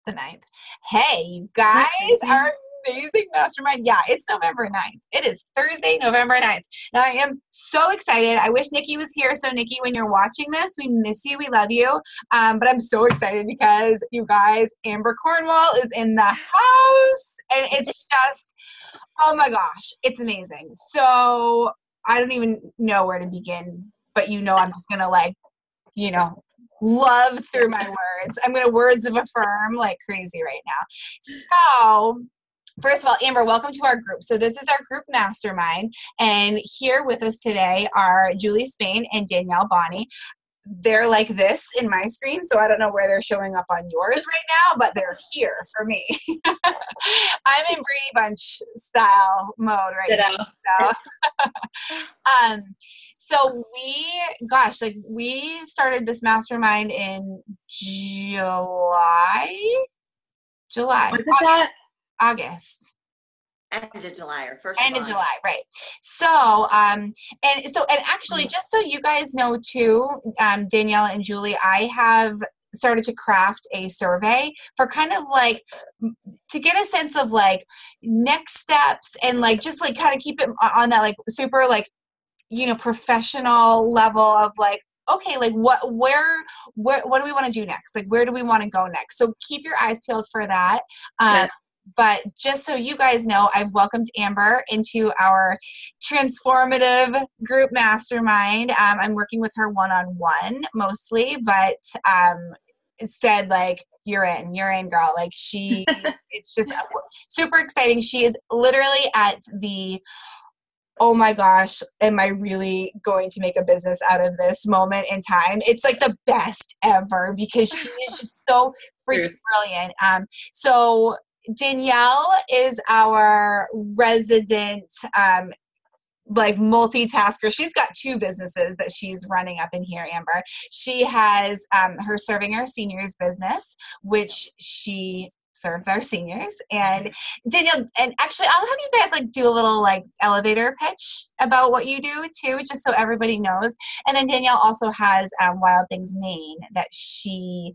The ninth. Hey, you guys, our amazing mastermind. Yeah, it's November 9th. It is Thursday, November 9th. Now, I am so excited. I wish Nikki was here. So, Nikki, when you're watching this, we miss you. We love you. But I'm so excited because, you guys, Amber Cornwall is in the house. And it's just, oh my gosh, it's amazing. So, I don't even know where to begin. But I'm just going to love through my words. I'm going to words of affirm like crazy right now. So, first of all, Amber, welcome to our group. So this is our group mastermind. And here with us today are Julie Spain and Danielle Bonney. They're like this in my screen, so I don't know where they're showing up on yours right now, but they're here for me. I'm in Brady Bunch style mode right now. So we started this mastermind in July. Was it that? August. End of July or first End of July, right. So, and actually, just so you guys know too, Danielle and Julie, I have started to craft a survey for kind of like to get a sense of like next steps and like just like kind of keep it on that like super like professional level of like, okay, like what do we want to do next? Like, where do we want to go next? So keep your eyes peeled for that. But just so you guys know, I've welcomed Amber into our transformative group mastermind. I'm working with her one-on-one mostly, but said like, you're in, girl. Like it's just super exciting. She is literally at the oh my gosh, am I really going to make a business out of this moment in time? It's like the best ever because she is just so freaking brilliant. So Danielle is our resident like multitasker. She's got 2 businesses that she's running up in here, Amber. She has her Serving Our Seniors business, which she serves our seniors. And Danielle, and actually I'll have you guys like do a little like elevator pitch about what you do too, just so everybody knows. And then Danielle also has Wild Things Maine that she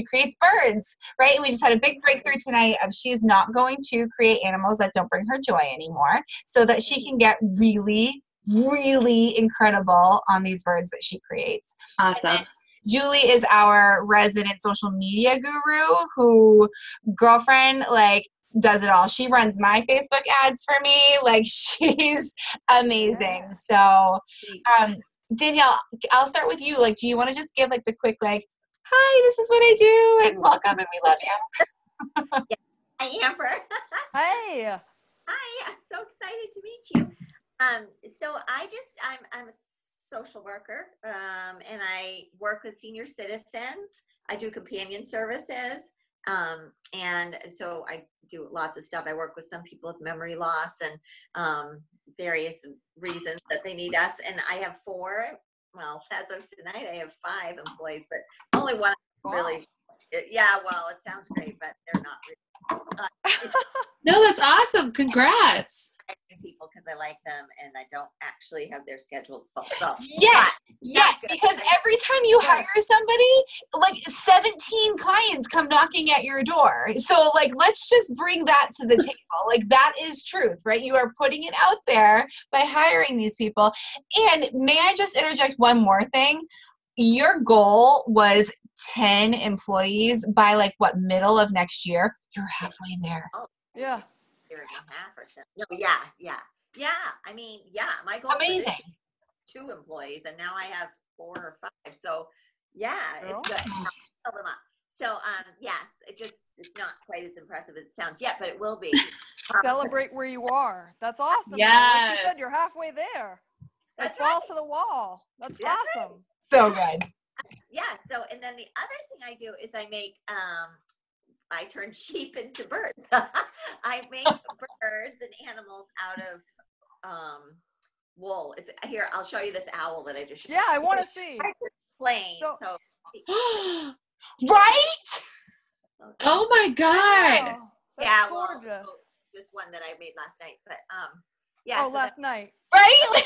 creates birds, right? And we just had a big breakthrough tonight of she's not going to create animals that don't bring her joy anymore so that she can get really, really incredible on these birds that she creates. Awesome. Julie is our resident social media guru who, girlfriend, like, does it all. She runs my Facebook ads for me. Like, she's amazing. So, Danielle, I'll start with you. Like, do you want to just give, like, the quick, like, hi, this is what I do, and welcome, and we love you. Yeah. Hi, Amber. Hey. Hi, I'm so excited to meet you. So I'm a social worker, and I work with senior citizens. I do companion services, and so I do lots of stuff. I work with some people with memory loss and various reasons that they need us. And I have 4. Well, as of tonight, I have 5 employees, but only one really. Yeah, well, it sounds great, but they're not really. No, that's awesome. Congrats. People because I like them and I don't actually have their schedules full. So yes, because every time you hire somebody, like 17 clients come knocking at your door. So like, let's just bring that to the table. Like that is truth, right? You are putting it out there by hiring these people. And may I just interject one more thing? Your goal was 10 employees by like what, middle of next year? You're halfway there. Oh, yeah. Year and a half or so. No, yeah. I mean, yeah. My goal amazing. Is 2 employees, and now I have 4 or 5. So, yeah, it's good. I'll fill them up. So, yes, it's not quite as impressive as it sounds yet, but it will be. Celebrate where you are. That's awesome. Yes. Like you said, you're halfway there. That's balls to the wall. That's awesome. Right. So good. Yeah. So, and then the other thing I do is I make I turn sheep into birds. I make birds and animals out of wool. It's here. I'll show you this owl that I just showed. Yeah, I want to see. Plain. So right? Oh my God. Oh, yeah, gorgeous. well, this one that I made last night, but yeah. Oh, so last night. Right?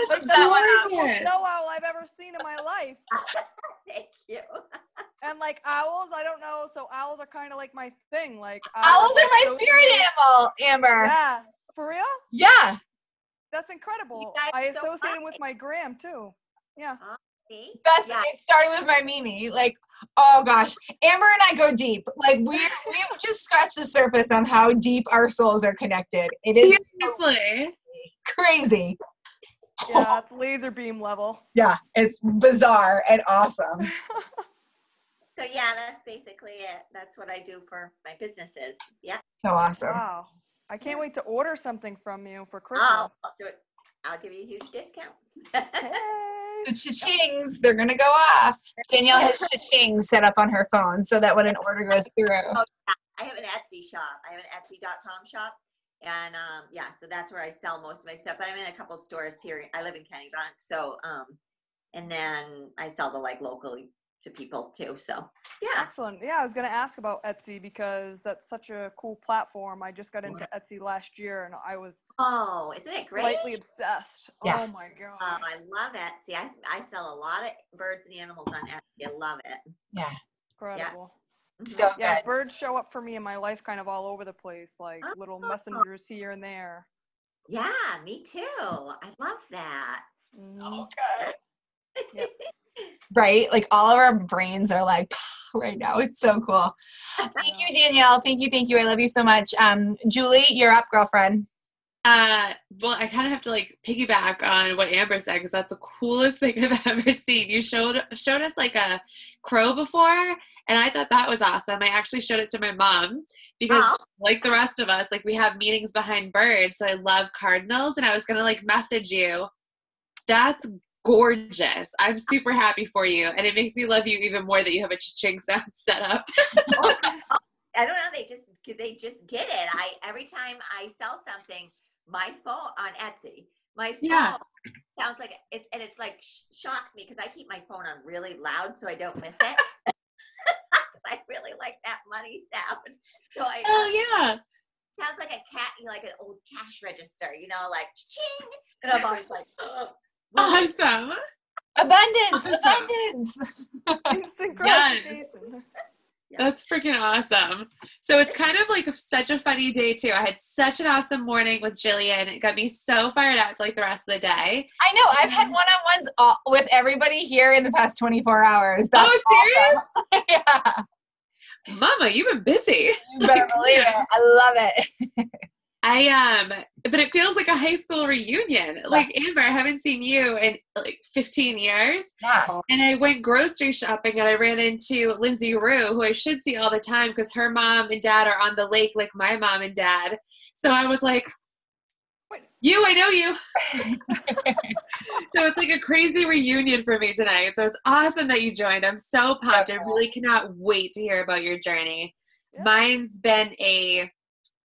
Like the gorgeous. most snow owl I've ever seen in my life. Thank you. And like owls, I don't know. So owls are kind of like my thing. Like Owls are my associate- spirit animal, Amber. Yeah, for real? Yeah. That's incredible. guys I are so associate them funny. with my gram too. Yeah. See? That's Yeah. it started with my Mimi. Like, oh gosh. Amber and I go deep. Like we've just scratched the surface on how deep our souls are connected. It is Seriously. crazy. Yeah, it's laser beam level. Yeah, it's bizarre and awesome. So yeah, that's basically it. That's what I do for my businesses. Yeah. So awesome. Wow. I can't wait to order something from you for Christmas. I'll do it. I'll give you a huge discount. Hey. The cha-chings, they're gonna go off. Danielle has cha-chings set up on her phone so that when an order goes through. I have an Etsy shop. I have an Etsy.com shop. And yeah, so that's where I sell most of my stuff. But I'm in a couple stores here. I live in Kennebunk. So and then I sell the like locally to people too. So yeah. Excellent. Yeah, I was going to ask about Etsy because that's such a cool platform. I just got into Etsy last year and I was Oh, isn't it great? slightly obsessed. Yeah. Oh my God. I love Etsy. I sell a lot of birds and animals on Etsy. I love it. Yeah. Incredible. Mhm. So Yeah, good. birds show up for me in my life kind of all over the place, like little messengers here and there. Yeah, me too. I love that. Mhm. Good. Right? Like all of our brains are like right now. It's so cool. Thank you, Danielle. Thank you. Thank you. I love you so much. Julie, you're up, girlfriend. Well, I kind of have to like piggyback on what Amber said because that's the coolest thing I've ever seen. You showed us like a crow before, and I thought that was awesome. I actually showed it to my mom because, like the rest of us, like we have meanings behind birds. So I love cardinals, and I was gonna like message you. That's gorgeous. I'm super happy for you, and it makes me love you even more that you have a cha-ching sound set up. I don't know. They just did it. Every time I sell something, my phone on Etsy, my phone Yeah. sounds like it's like shocks me because I keep my phone on really loud so I don't miss it. I really like that money sound. So Oh yeah. sounds like a cat, like an old cash register, like ching. And I'm always like, oh. Awesome. Abundance. Awesome. Abundance. Instant Yes. gratification. That's freaking awesome. So it's kind of like such a funny day too. I had such an awesome morning with Jillian. It got me so fired up for like the rest of the day. I know. I've had one-on-ones with everybody here in the past 24 hours. That's serious? awesome. Yeah. Mama, you've been busy. You better believe it. I love it. But it feels like a high school reunion. Like Amber, I haven't seen you in like 15 years. Yeah. And I went grocery shopping and I ran into Lindsay Rue, who I should see all the time because her mom and dad are on the lake like my mom and dad. So I was like, I know you. So it's like a crazy reunion for me tonight. So it's awesome that you joined. I'm so pumped. I really cannot wait to hear about your journey. Yeah. Mine's been a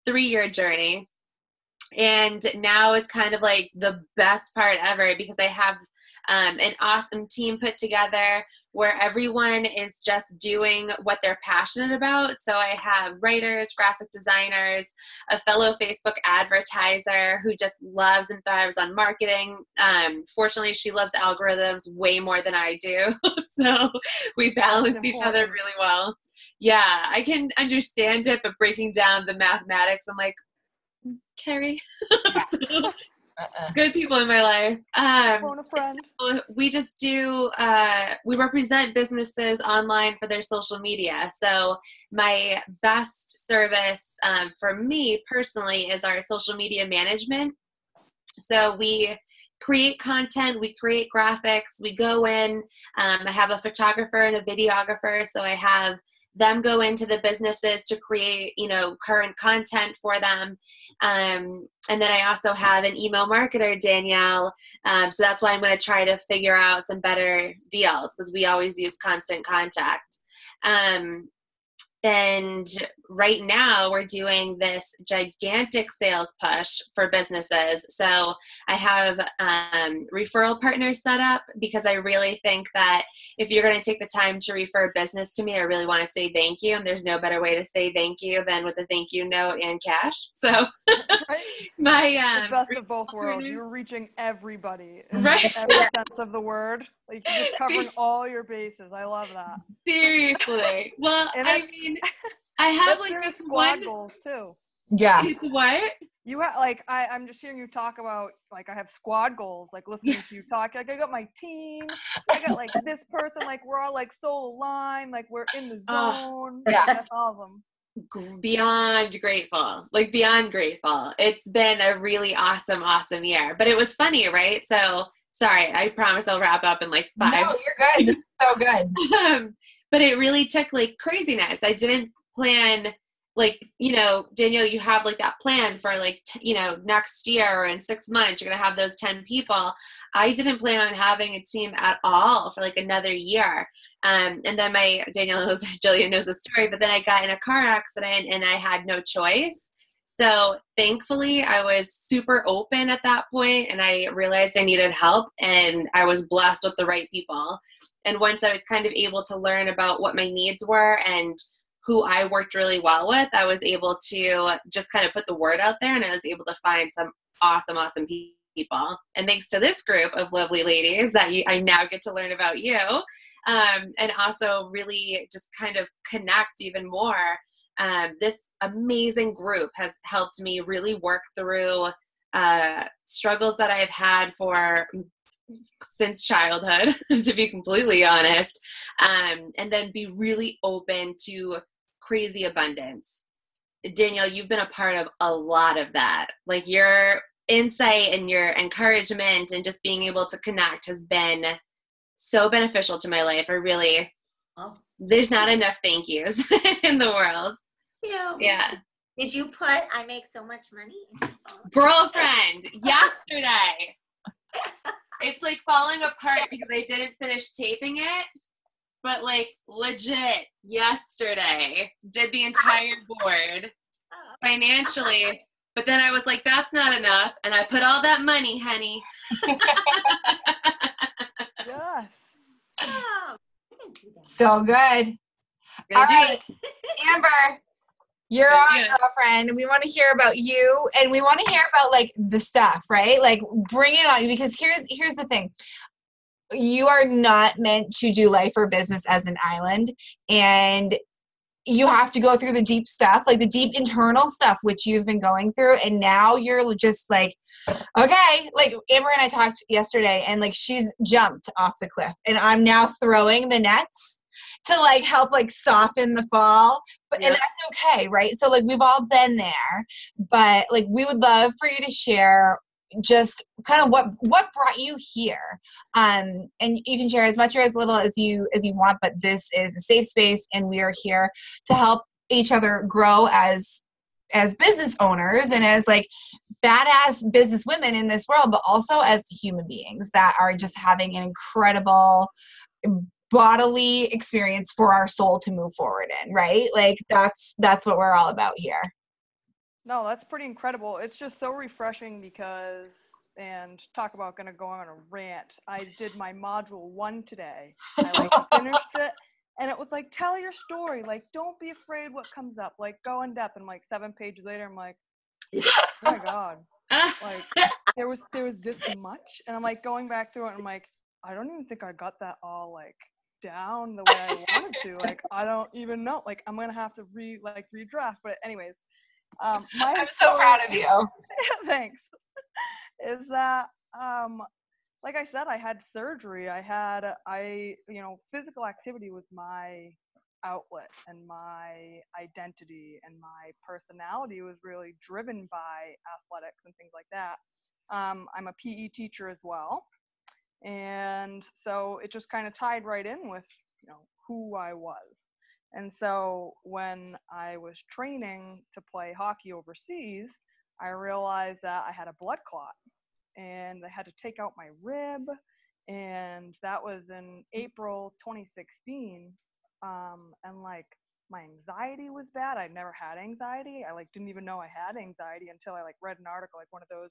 3-year journey. And now is kind of like the best part ever because I have an awesome team put together where everyone is just doing what they're passionate about. So I have writers, graphic designers, a fellow Facebook advertiser who just loves and thrives on marketing. Fortunately, she loves algorithms way more than I do. So we balance each other really well. Yeah, I can understand it, but breaking down the mathematics, I'm like, Carrie. So, good people in my life. Phone a friend. So we just do, we represent businesses online for their social media. So my best service for me personally is our social media management. So we create content, we create graphics, we go in, I have a photographer and a videographer. So I have them go into the businesses to create, current content for them. And then I also have an email marketer, Danielle. So that's why I'm going to try to figure out some better deals because we always use Constant Contact. And right now we're doing this gigantic sales push for businesses. So I have referral partners set up because I really think that if you're going to take the time to refer business to me, I really want to say thank you. And there's no better way to say thank you than with a thank you note and cash. So Right? my The best of both worlds. partners- You're reaching everybody in Right. every sense of the word. Like you're just covering all your bases. I love that. Seriously. Well, And I that's- mean, I have That's like your this squad one. goals too. Yeah. It's what? You have like I'm just hearing you talk about like I have squad goals, like listening to you talk. Like I got my team, I got like this person, like we're all like so aligned, like we're in the zone. yeah. That's awesome. Beyond grateful, like beyond grateful. It's been a really awesome year. But it was funny, right? So sorry, I promise I'll wrap up in like 5. No, you're good. This is so good. But it really took like craziness. I didn't plan, like, Danielle, you have like that plan for like, next year or in 6 months, you're going to have those 10 people. I didn't plan on having a team at all for like another year. And then Jillian knows the story, but then I got in a car accident and I had no choice. So thankfully I was super open at that point and I realized I needed help and I was blessed with the right people. And once I was kind of able to learn about what my needs were and who I worked really well with, I was able to just kind of put the word out there and I was able to find some awesome people. And thanks to this group of lovely ladies that I now get to learn about you, and also really just kind of connect even more. This amazing group has helped me really work through struggles that I've had since childhood, to be completely honest, and then be really open to crazy abundance. Danielle, you've been a part of a lot of that. Like your insight and your encouragement and just being able to connect has been so beneficial to my life. There's not enough thank yous in the world. Yeah. Did you put I make so much money in your phone? Girlfriend, yesterday. It's like falling apart because I didn't finish taping it, but like legit yesterday did the entire board financially. But then I was like, that's not enough. And I put all that money, honey. Yes. Oh, I can do that. So good. Gonna All do right, it. Amber, you're Yeah, on, yeah. girlfriend. We want to hear about you, and we want to hear about like the stuff, right? Like bring it on, because here's the thing. You are not meant to do life or business as an island, and you have to go through the deep stuff, like the deep internal stuff, which you've been going through, and now you're just like, okay, like Amber and I talked yesterday, and like she's jumped off the cliff, and I'm now throwing the nets to like help like soften the fall, but and Yep. that's okay, right? So like we've all been there, but like we would love for you to share just kind of what brought you here, and you can share as much or as little as you want, but this is a safe space and we are here to help each other grow as business owners and as like badass business women in this world, but also as human beings that are just having an incredible bodily experience for our soul to move forward in, right? Like that's what we're all about here. No, that's pretty incredible. It's just so refreshing because, and talk about gonna go on a rant. I did my module 1 today. I like finished it, and it was like, tell your story. Like, don't be afraid what comes up. Like, go in depth. And like 7 pages later, I'm like, oh my god, like there was this much, and I'm like going back through it, and I'm like, I don't even think I got that all like down the way I wanted to. Like, I don't even know. Like, I'm gonna have to redraft. But anyways. I'm so proud of you. Thanks. Is that like I said, I had surgery. Physical activity was my outlet and my identity, and my personality was really driven by athletics and things like that. I'm a PE teacher as well, and so it just kind of tied right in with who I was. And so when I was training to play hockey overseas, I realized that I had a blood clot and they had to take out my rib. And that was in April 2016. And like my anxiety was bad. I'd never had anxiety. I like didn't even know I had anxiety until I like read an article, like one of those,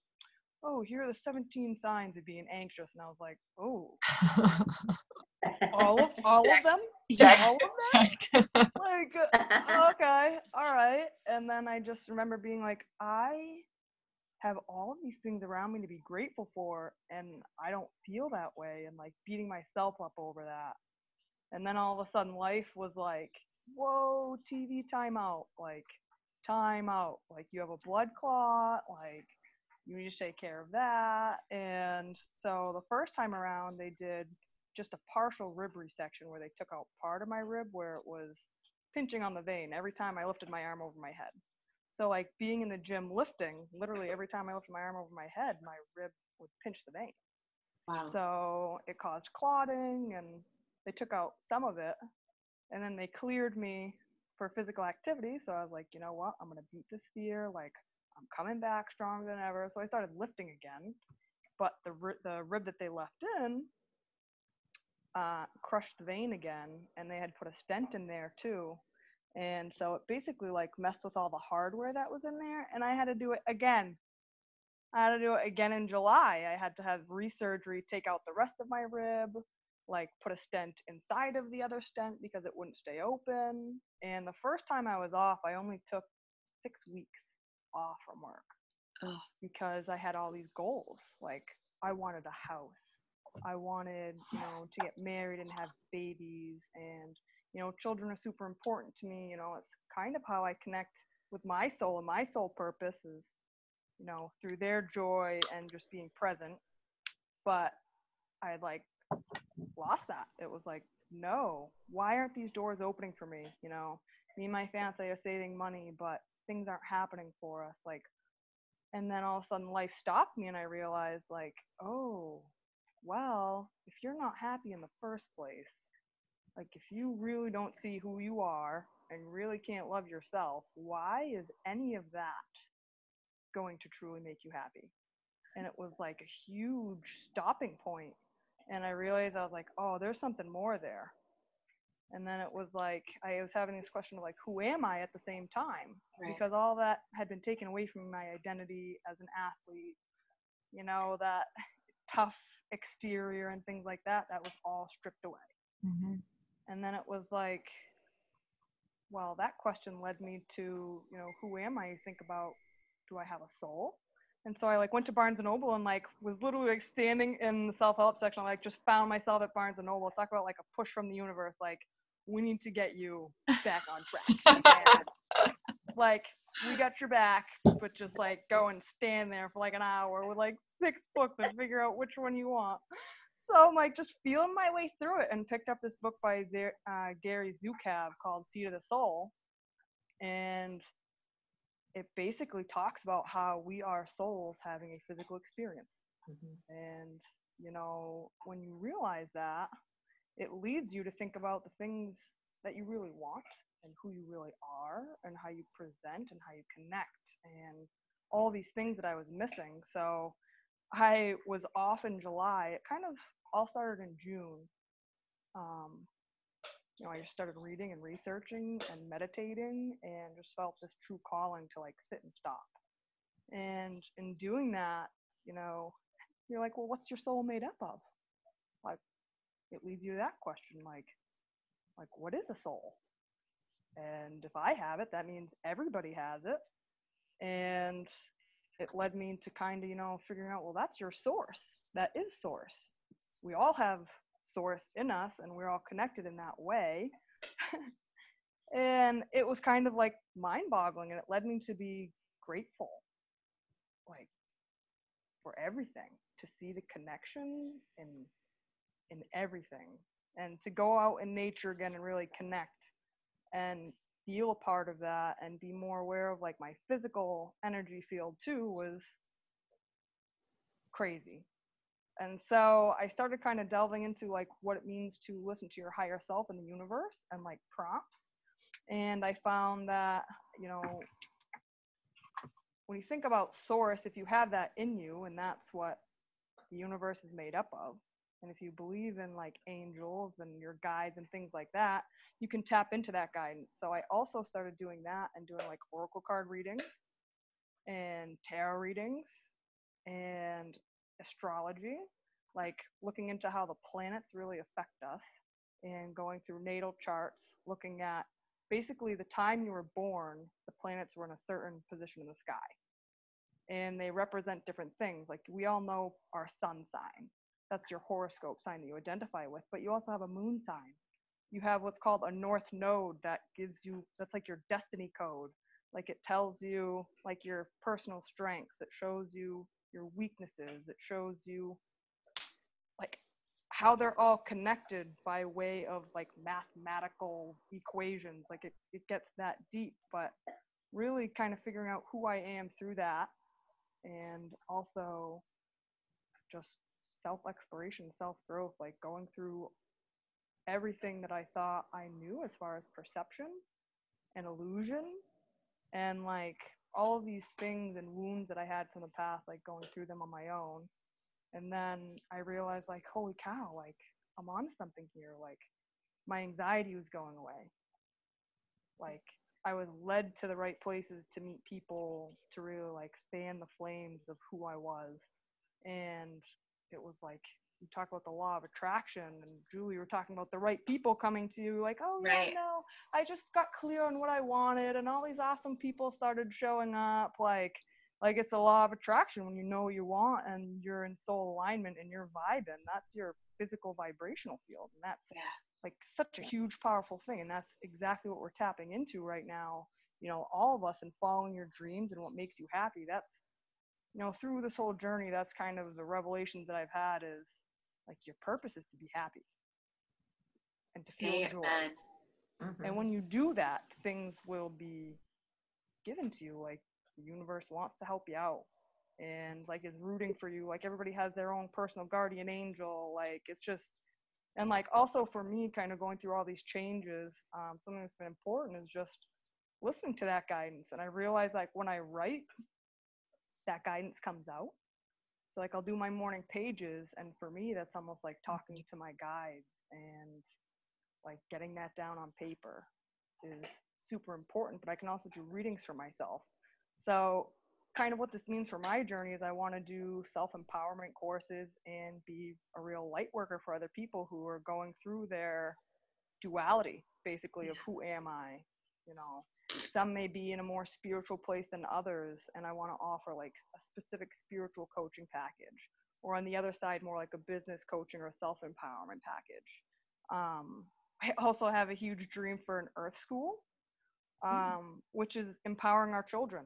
oh, here are the 17 signs of being anxious. And I was like, oh, all of them? Check. All of them? Check. Like, okay, all right. And then I just remember being like, I have all of these things around me to be grateful for, and I don't feel that way, and like beating myself up over that. And then all of a sudden life was like, whoa, TV timeout, like timeout, like you have a blood clot, like you need to take care of that. And so the first time around they did just a partial rib resection where they took out part of my rib where it was pinching on the vein every time I lifted my arm over my head. So like being in the gym lifting, literally every time I lifted my arm over my head, my rib would pinch the vein. Wow. So it caused clotting, and they took out some of it, and then they cleared me for physical activity. So I was like, you know what? I'm going to beat this fear. Like, I'm coming back stronger than ever. So I started lifting again. But the rib that they left in crushed the vein again, and they had put a stent in there too. And so it basically like messed with all the hardware that was in there, and I had to do it again. I had to do it again in July. I had to have resurgery, take out the rest of my rib, like put a stent inside of the other stent because it wouldn't stay open. And the first time I was off, I only took 6 weeks off from work Oh. because I had all these goals. Like I wanted a house. I wanted, to get married and have babies, and, children are super important to me. It's kind of how I connect with my soul, and my soul purpose is, through their joy and just being present. But I like lost that. It was like, no, why aren't these doors opening for me? Me and my fiance are saving money, but things aren't happening for us. Like, and then all of a sudden life stopped me, and I realized like, oh, well, if you're not happy in the first place, like if you really don't see who you are and really can't love yourself, why is any of that going to truly make you happy? And it was like a huge stopping point. And I realized, I was like, oh, there's something more there. And then it was like, I was having this question of like, who am I at the same time? Right. Because all that had been taken away from my identity as an athlete, that tough exterior and things like that, that was all stripped away. Mm-hmm. And then it was like, well, that question led me to, who am I? You think about, do I have a soul? And so I like went to Barnes and Noble and like was literally like standing in the self-help section. I like just found myself at Barnes and Noble. Talk about like a push from the universe. Like, we need to get you back on track. And, like, we got your back, but just like go and stand there for like an hour with like 6 books and figure out which one you want. So I'm like just feeling my way through it, and picked up this book by Gary Zukav called Seed of the Soul. And it basically talks about how we are souls having a physical experience. Mm-hmm. And, when you realize that, it leads you to think about the things that you really want and who you really are and how you present and how you connect and all these things that I was missing. So I was off in July. It kind of all started in June. I just started reading and researching and meditating, and just felt this true calling to like sit and stop. And in doing that, you're like, well, what's your soul made up of? Like, it leads you to that question, like what is a soul? And if I have it, that means everybody has it. And it led me to kind of, figuring out, well, that's your source. That is source. We all have source in us, and we're all connected in that way. And it was kind of like mind-boggling, and it led me to be grateful, like, for everything, to see the connection in everything, and to go out in nature again and really connect and feel a part of that, and be more aware of like my physical energy field too was crazy. And so I started kind of delving into like what it means to listen to your higher self in the universe, and like prompts. And I found that, when you think about source, if you have that in you, and that's what the universe is made up of, And if you believe in like angels and your guides and things like that, you can tap into that guidance. So I also started doing that and doing like oracle card readings and tarot readings and astrology, like looking into how the planets really affect us and going through natal charts, looking at basically the time you were born, the planets were in a certain position in the sky. And they represent different things. Like we all know our sun sign. That's your horoscope sign that you identify with, but you also have a moon sign. You have what's called a north node that gives you, that's like your destiny code. Like it tells you like your personal strengths. It shows you your weaknesses. It shows you like how they're all connected by way of like mathematical equations. Like it gets that deep, but really kind of figuring out who I am through that. And also just self-exploration, self-growth, like going through everything that I thought I knew as far as perception and illusion and like all of these things and wounds that I had from the past, like going through them on my own. And then I realized like, holy cow, like I'm onto something here. Like my anxiety was going away. Like I was led to the right places to meet people to really like fan the flames of who I was. And it was like, you talk about the law of attraction, and Julie, were talking about the right people coming to you, like, oh yeah, Right. no, I just got clear on what I wanted, and all these awesome people started showing up. Like it's a law of attraction. When you know what you want and you're in soul alignment and you're vibing, that's your physical vibrational field, and that's like such a huge, powerful thing. And that's exactly what we're tapping into right now. You know, all of us, and following your dreams and what makes you happy. That's, you know, through this whole journey, that's kind of the revelations that I've had is like your purpose is to be happy and to feel joy. Mhm. And when you do that, things will be given to you. Like the universe wants to help you out and like is rooting for you. Like everybody has their own personal guardian angel. Like it's just, and like also for me kind of going through all these changes, something that's been important is just listening to that guidance. And I realize like when I write, that guidance comes out. So like I'll do my morning pages, and for me that's almost like talking to my guides, and like getting that down on paper is super important. But I can also do readings for myself. So kind of what this means for my journey is I want to do self-empowerment courses and be a real light worker for other people who are going through their duality, basically, of who am I, you know. Some may be in a more spiritual place than others, and I want to offer like a specific spiritual coaching package, or on the other side more like a business coaching or self-empowerment package. I also have a huge dream for an earth school, which is empowering our children,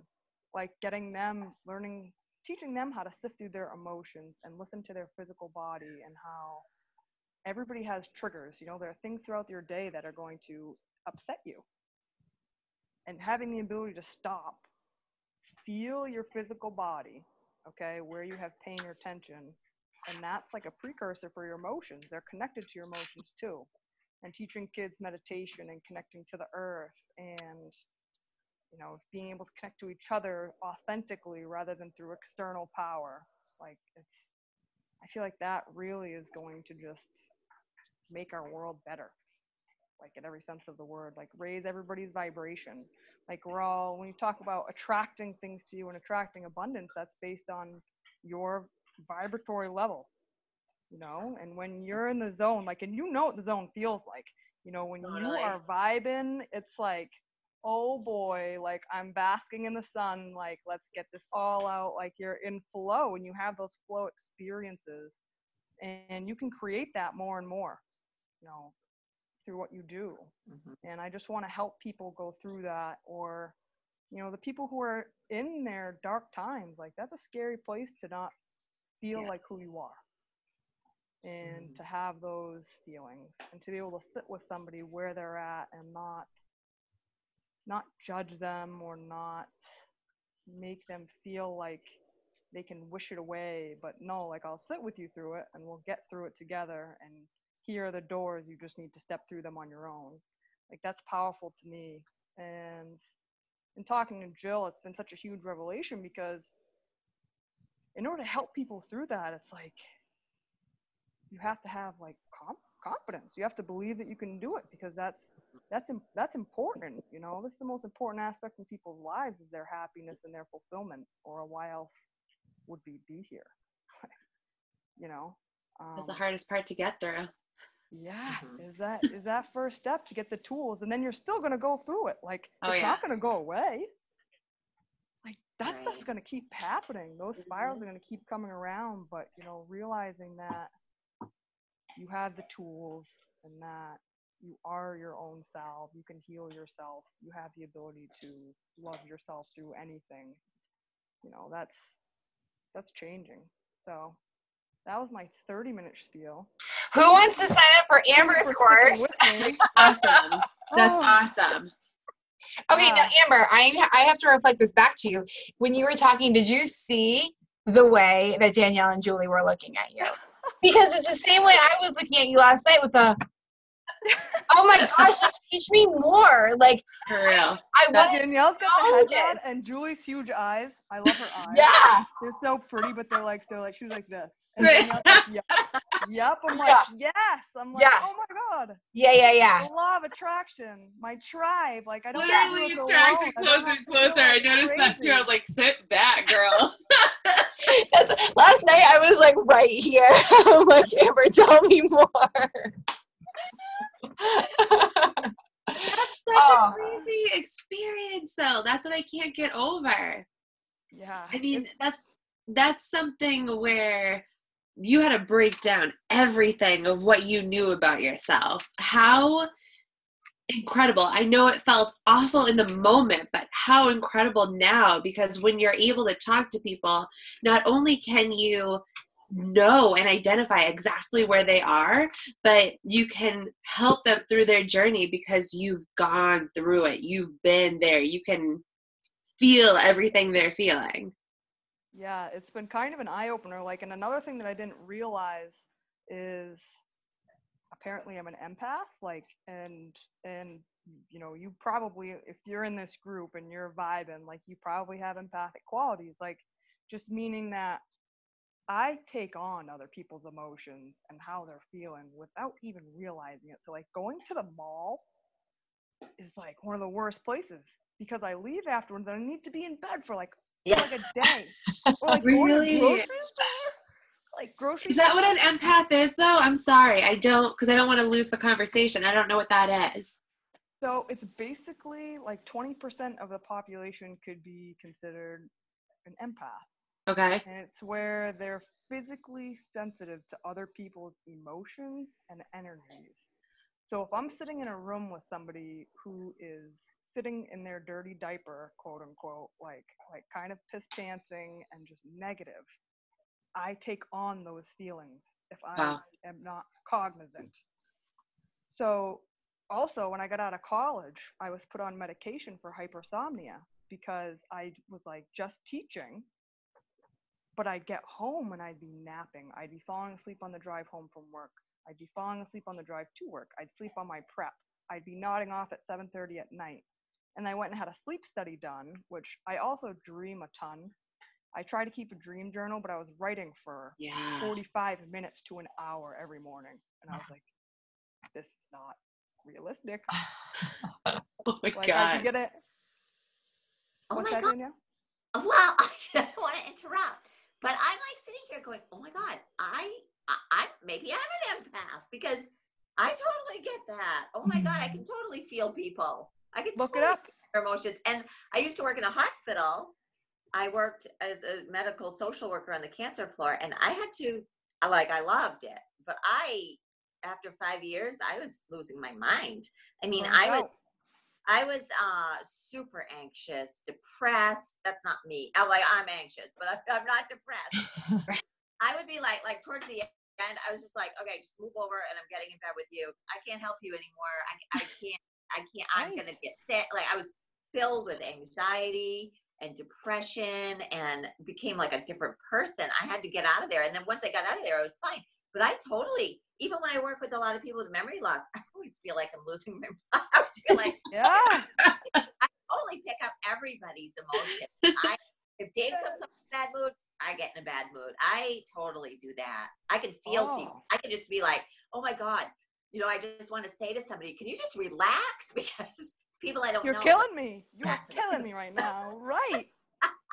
like getting them learning, teaching them how to sift through their emotions and listen to their physical body, and how everybody has triggers. You know, there are things throughout your day that are going to upset you. And having the ability to stop, feel your physical body, okay, where you have pain or tension, and that's like a precursor for your emotions. They're connected to your emotions too. And teaching kids meditation and connecting to the earth, and you know, being able to connect to each other authentically rather than through external power. Like it's, I feel like that really is going to just make our world better, like in every sense of the word, like raise everybody's vibration. Like we're all, when you talk about attracting things to you and attracting abundance, that's based on your vibratory level, you know. And when you're in the zone, like, and you know what the zone feels like, you know, when you are vibing, it's like, oh boy, like I'm basking in the sun, like let's get this all out. Like you're in flow, and you have those flow experiences, and you can create that more and more, you know, through what you do. And I just want to help people go through that. Or, you know, the people who are in their dark times, like that's a scary place to not feel like who you are, and to have those feelings, and to be able to sit with somebody where they're at and not judge them, or not make them feel like they can wish it away. But no, like I'll sit with you through it, and we'll get through it together, and here are the doors, you just need to step through them on your own. Like that's powerful to me. And in talking to Jill, it's been such a huge revelation, because in order to help people through that, it's like you have to have like confidence. You have to believe that you can do it, because that's important. You know, this is the most important aspect in people's lives, is their happiness and their fulfillment, or why else would we be here? You know, That's the hardest part to get through. yeah, is that first step to get the tools, and then you're still going to go through it. Like, it's not going to go away. Like, that stuff's going to keep happening. Those spirals are going to keep coming around, but, you know, realizing that you have the tools and that you are your own self, you can heal yourself, you have the ability to love yourself through anything. You know, that's changing. So that was my 30-minute spiel. Who wants to sign up for Amber's course? Awesome. That's awesome. Okay, now Amber, I have to reflect this back to you. When you were talking, did you see the way that Danielle and Julie were looking at you? Because it's the same way I was looking at you last night with the, oh my gosh, teach me more. Like, for real. Danielle's got the head on and Julie's huge eyes. I love her eyes. Yeah. They're so pretty, but they're like, she's like this. And Danielle's like, yep. I'm like, yes. I'm like, oh my God. Yeah. The law of attraction, my tribe. Like, I don't literally attracted closer and closer. I noticed that too. I was like, sit back, girl. Last night I was like right here. I'm like, Amber, tell me more. That's such a crazy experience, though. That's what I can't get over. Yeah. I mean, that's something where you had to break down everything of what you knew about yourself. How incredible. I know it felt awful in the moment, but how incredible now, because when you're able to talk to people, not only can you know and identify exactly where they are, but you can help them through their journey because you've gone through it. You've been there. You can feel everything they're feeling. Yeah, it's been kind of an eye-opener. Like, and another thing that I didn't realize is apparently I'm an empath. Like, and you know, you probably, if you're in this group and you're vibing, like, you probably have empathic qualities. Like, just meaning that I take on other people's emotions and how they're feeling without even realizing it. So, like, going to the mall is like one of the worst places, because I leave afterwards and I need to be in bed for like a day. Or like really? Going to grocery stores. Like, grocery. Is that what an empath is, though? I'm sorry, because I don't want to lose the conversation. I don't know what that is. So it's basically like 20% of the population could be considered an empath. Okay. And it's where they're physically sensitive to other people's emotions and energies. So if I'm sitting in a room with somebody who is sitting in their dirty diaper, quote unquote, like kind of piss pantsing and just negative, I take on those feelings if I am not cognizant. So also, when I got out of college, I was put on medication for hypersomnia because I was like just teaching, but I'd get home and I'd be napping. I'd be falling asleep on the drive home from work. I'd be falling asleep on the drive to work. I'd sleep on my prep. I'd be nodding off at 7:30 at night. And I went and had a sleep study done, which I also dream a ton. I try to keep a dream journal, but I was writing for 45 minutes to an hour every morning. And I was like, this is not realistic. Oh my God. I could get it. What's that, Danielle? Well, I don't want to interrupt, but I'm like sitting here going, oh my God, I maybe I'm an empath, because I totally get that. Oh my God, I can totally feel people. I can look totally it up. feel their emotions. And I used to work in a hospital. I worked as a medical social worker on the cancer floor, and I had to, I loved it, but after 5 years, I was losing my mind. I mean, I was super anxious, depressed. That's not me. I'm anxious, but I'm not depressed. I would be like towards the end, I was just like, okay, just move over and I'm getting in bed with you. I can't help you anymore. I can't, I'm going to get sick. Like, I was filled with anxiety and depression and became like a different person. I had to get out of there. And then once I got out of there, I was fine. But I totally, even when I work with a lot of people with memory loss, I always feel like I'm losing my mind. I feel like, I totally pick up everybody's emotions. If Dave comes up in a bad mood, I I get in a bad mood. I totally do that. I can feel people. I can just be like, oh my God, you know, I just want to say to somebody, can you just relax? Because people I don't know. You're killing me. You are killing me right now. Right.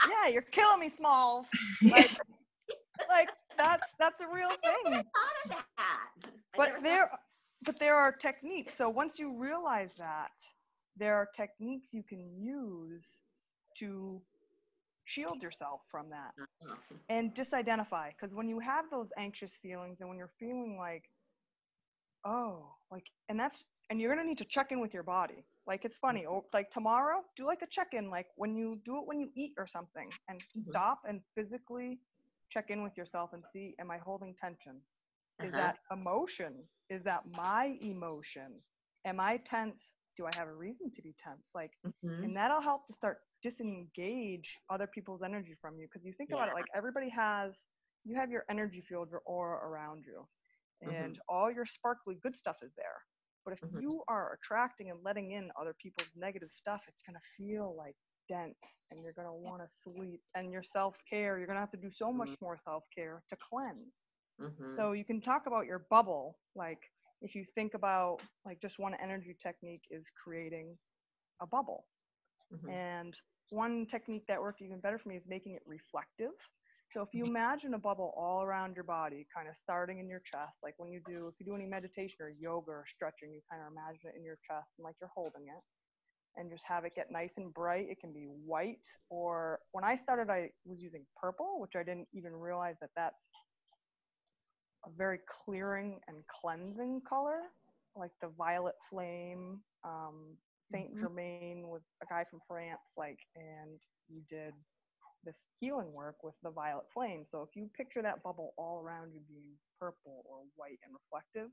Yeah, you're killing me, Smalls. Like that's a real thing. I thought of that. But there are techniques. So once you realize that, there are techniques you can use to shield yourself from that and disidentify. Because when you have those anxious feelings and when you're feeling like, and you're gonna need to check in with your body. Like, it's funny, like tomorrow, do like a check-in, like when you eat or something, and stop and physically check in with yourself and see, am I holding tension? Is that emotion? Is that my emotion? Am I tense? Do I have a reason to be tense? Like, and that'll help to start disengage other people's energy from you. Because you think about it, like you have your energy field, your aura around you, and all your sparkly good stuff is there. But if you are attracting and letting in other people's negative stuff, it's going to feel like dense, and you're going to want to sleep. And your self-care, you're going to have to do so much more self-care to cleanse. So you can talk about your bubble. Like, if you think about, like, just one energy technique is creating a bubble. And one technique that worked even better for me is making it reflective. So if you imagine a bubble all around your body, kind of starting in your chest, like if you do any meditation or yoga or stretching, you kind of imagine it in your chest and like you're holding it, and just have it get nice and bright. It can be white, or when I started, I was using purple, which I didn't even realize that's a very clearing and cleansing color, like the violet flame. Saint Germain with a guy from France, like, and he did this healing work with the violet flame. So if you picture that bubble all around you being purple or white and reflective,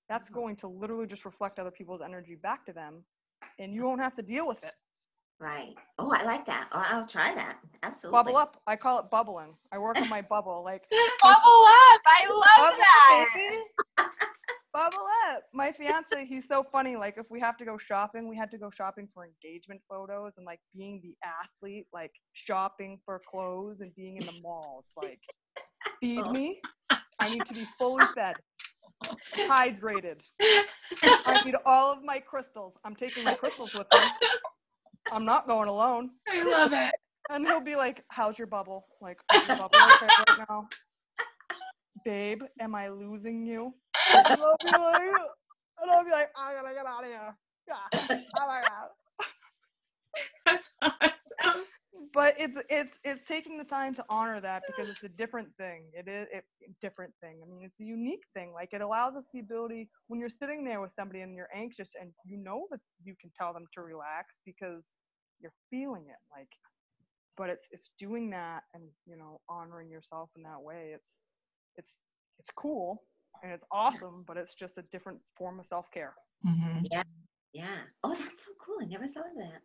that's going to literally just reflect other people's energy back to them, and you won't have to deal with it. Right. Oh, I like that. Oh, I'll try that. Absolutely. Bubble up. I call it bubbling. I work on my bubble. Like, bubble up. I love that. Up, baby. Bubble up. My fiance, he's so funny. Like, if we have to go shopping, we had to go shopping for engagement photos, and like being the athlete, like shopping for clothes and being in the mall. It's like, feed me. I need to be fully fed, hydrated. I need all of my crystals. I'm taking my crystals with me. I'm not going alone. I love it. And he'll be like, how's your bubble? Like, is your bubble okay right now? Babe, am I losing you? And I'll be like, I gotta get out of here. Yeah. Oh my God. That's awesome. But it's taking the time to honor that, because it's a different thing. It is a different thing. I mean, it's a unique thing. Like, it allows us the ability, when you're sitting there with somebody and you're anxious, and you know that you can tell them to relax because you're feeling it. Like, but it's doing that and, you know, honoring yourself in that way. It's cool and it's awesome, but it's just a different form of self-care. Yeah. Oh, that's so cool. I never thought of that.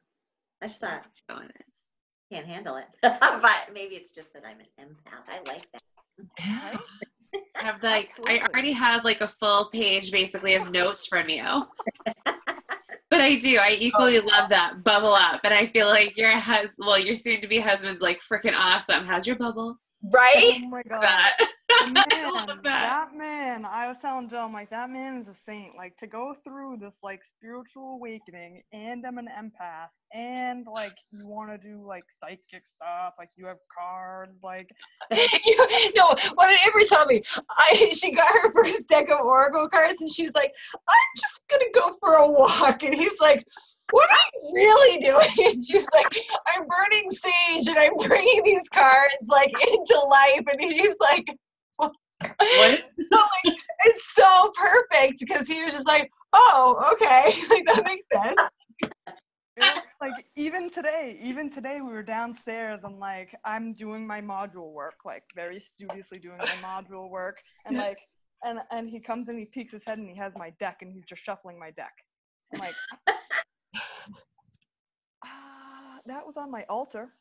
I just thought can't handle it. But maybe it's just that I'm an empath. I like that. Yeah. I already have like a full page basically of notes from you. But I do. I equally love that bubble up. And I feel like your soon to be husband's like freaking awesome. How's your bubble? Right? Oh my God. Man, I love that man, I was telling Joe, I'm like, that man is a saint. Like, to go through this like spiritual awakening, and I'm an empath, and like you want to do like psychic stuff, like you have cards, like what did Amber tell me? She got her first deck of oracle cards, and she's like, I'm just gonna go for a walk, and he's like, what are you really doing? And she's like, I'm burning sage and I'm bringing these cards like into life. And he's like, what? Like, it's so perfect, because he was just like, oh, okay. Like, that makes sense. Like, even today we were downstairs, and like I'm doing my module work, like very studiously doing my module work, and like and he comes in, he peeks his head, and he has my deck, and he's just shuffling my deck. I'm like, that was on my altar.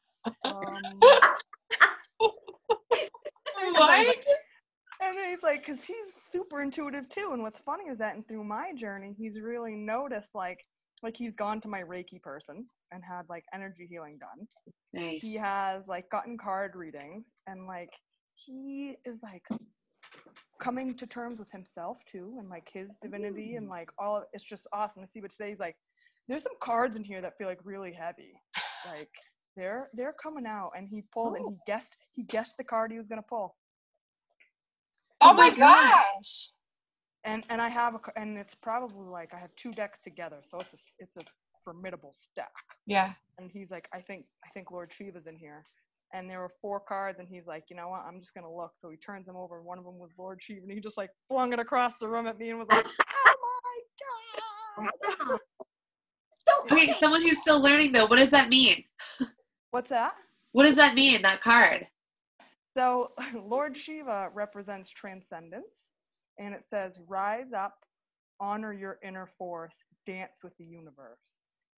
What? And he's like, because he's super intuitive too. And what's funny is that through my journey, he's really noticed, like, like he's gone to my Reiki person and had like energy healing done. Nice. He has like gotten card readings, and like he is like coming to terms with himself too, and like his divinity, and like all. It's just awesome to see. But today he's like, there's some cards in here that feel like really heavy, like they're coming out, and he pulled and he guessed the card he was gonna pull. Oh my gosh. And I have and it's probably like I have 2 decks together, so it's a formidable stack. Yeah. And he's like, I think Lord Shiva's in here. And there were 4 cards, and he's like, you know what, I'm just gonna look. So he turns them over, and one of them was Lord Shiva, and he just like flung it across the room at me and was like, oh my god. Wait, someone who's still learning though, what does that mean? What's that? What does that mean, that card? So Lord Shiva represents transcendence, and it says, rise up, honor your inner force, dance with the universe.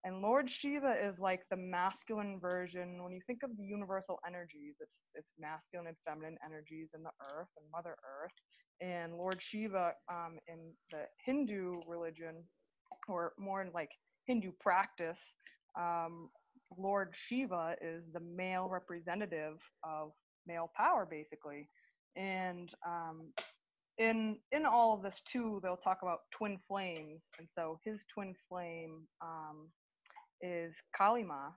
And Lord Shiva is like the masculine version. When you think of the universal energies, it's masculine and feminine energies in the earth and Mother Earth. And Lord Shiva, in the Hindu religion, or more in like Hindu practice, Lord Shiva is the male representative of male power, basically. And in all of this too, they'll talk about twin flames. And so his twin flame is Kalima,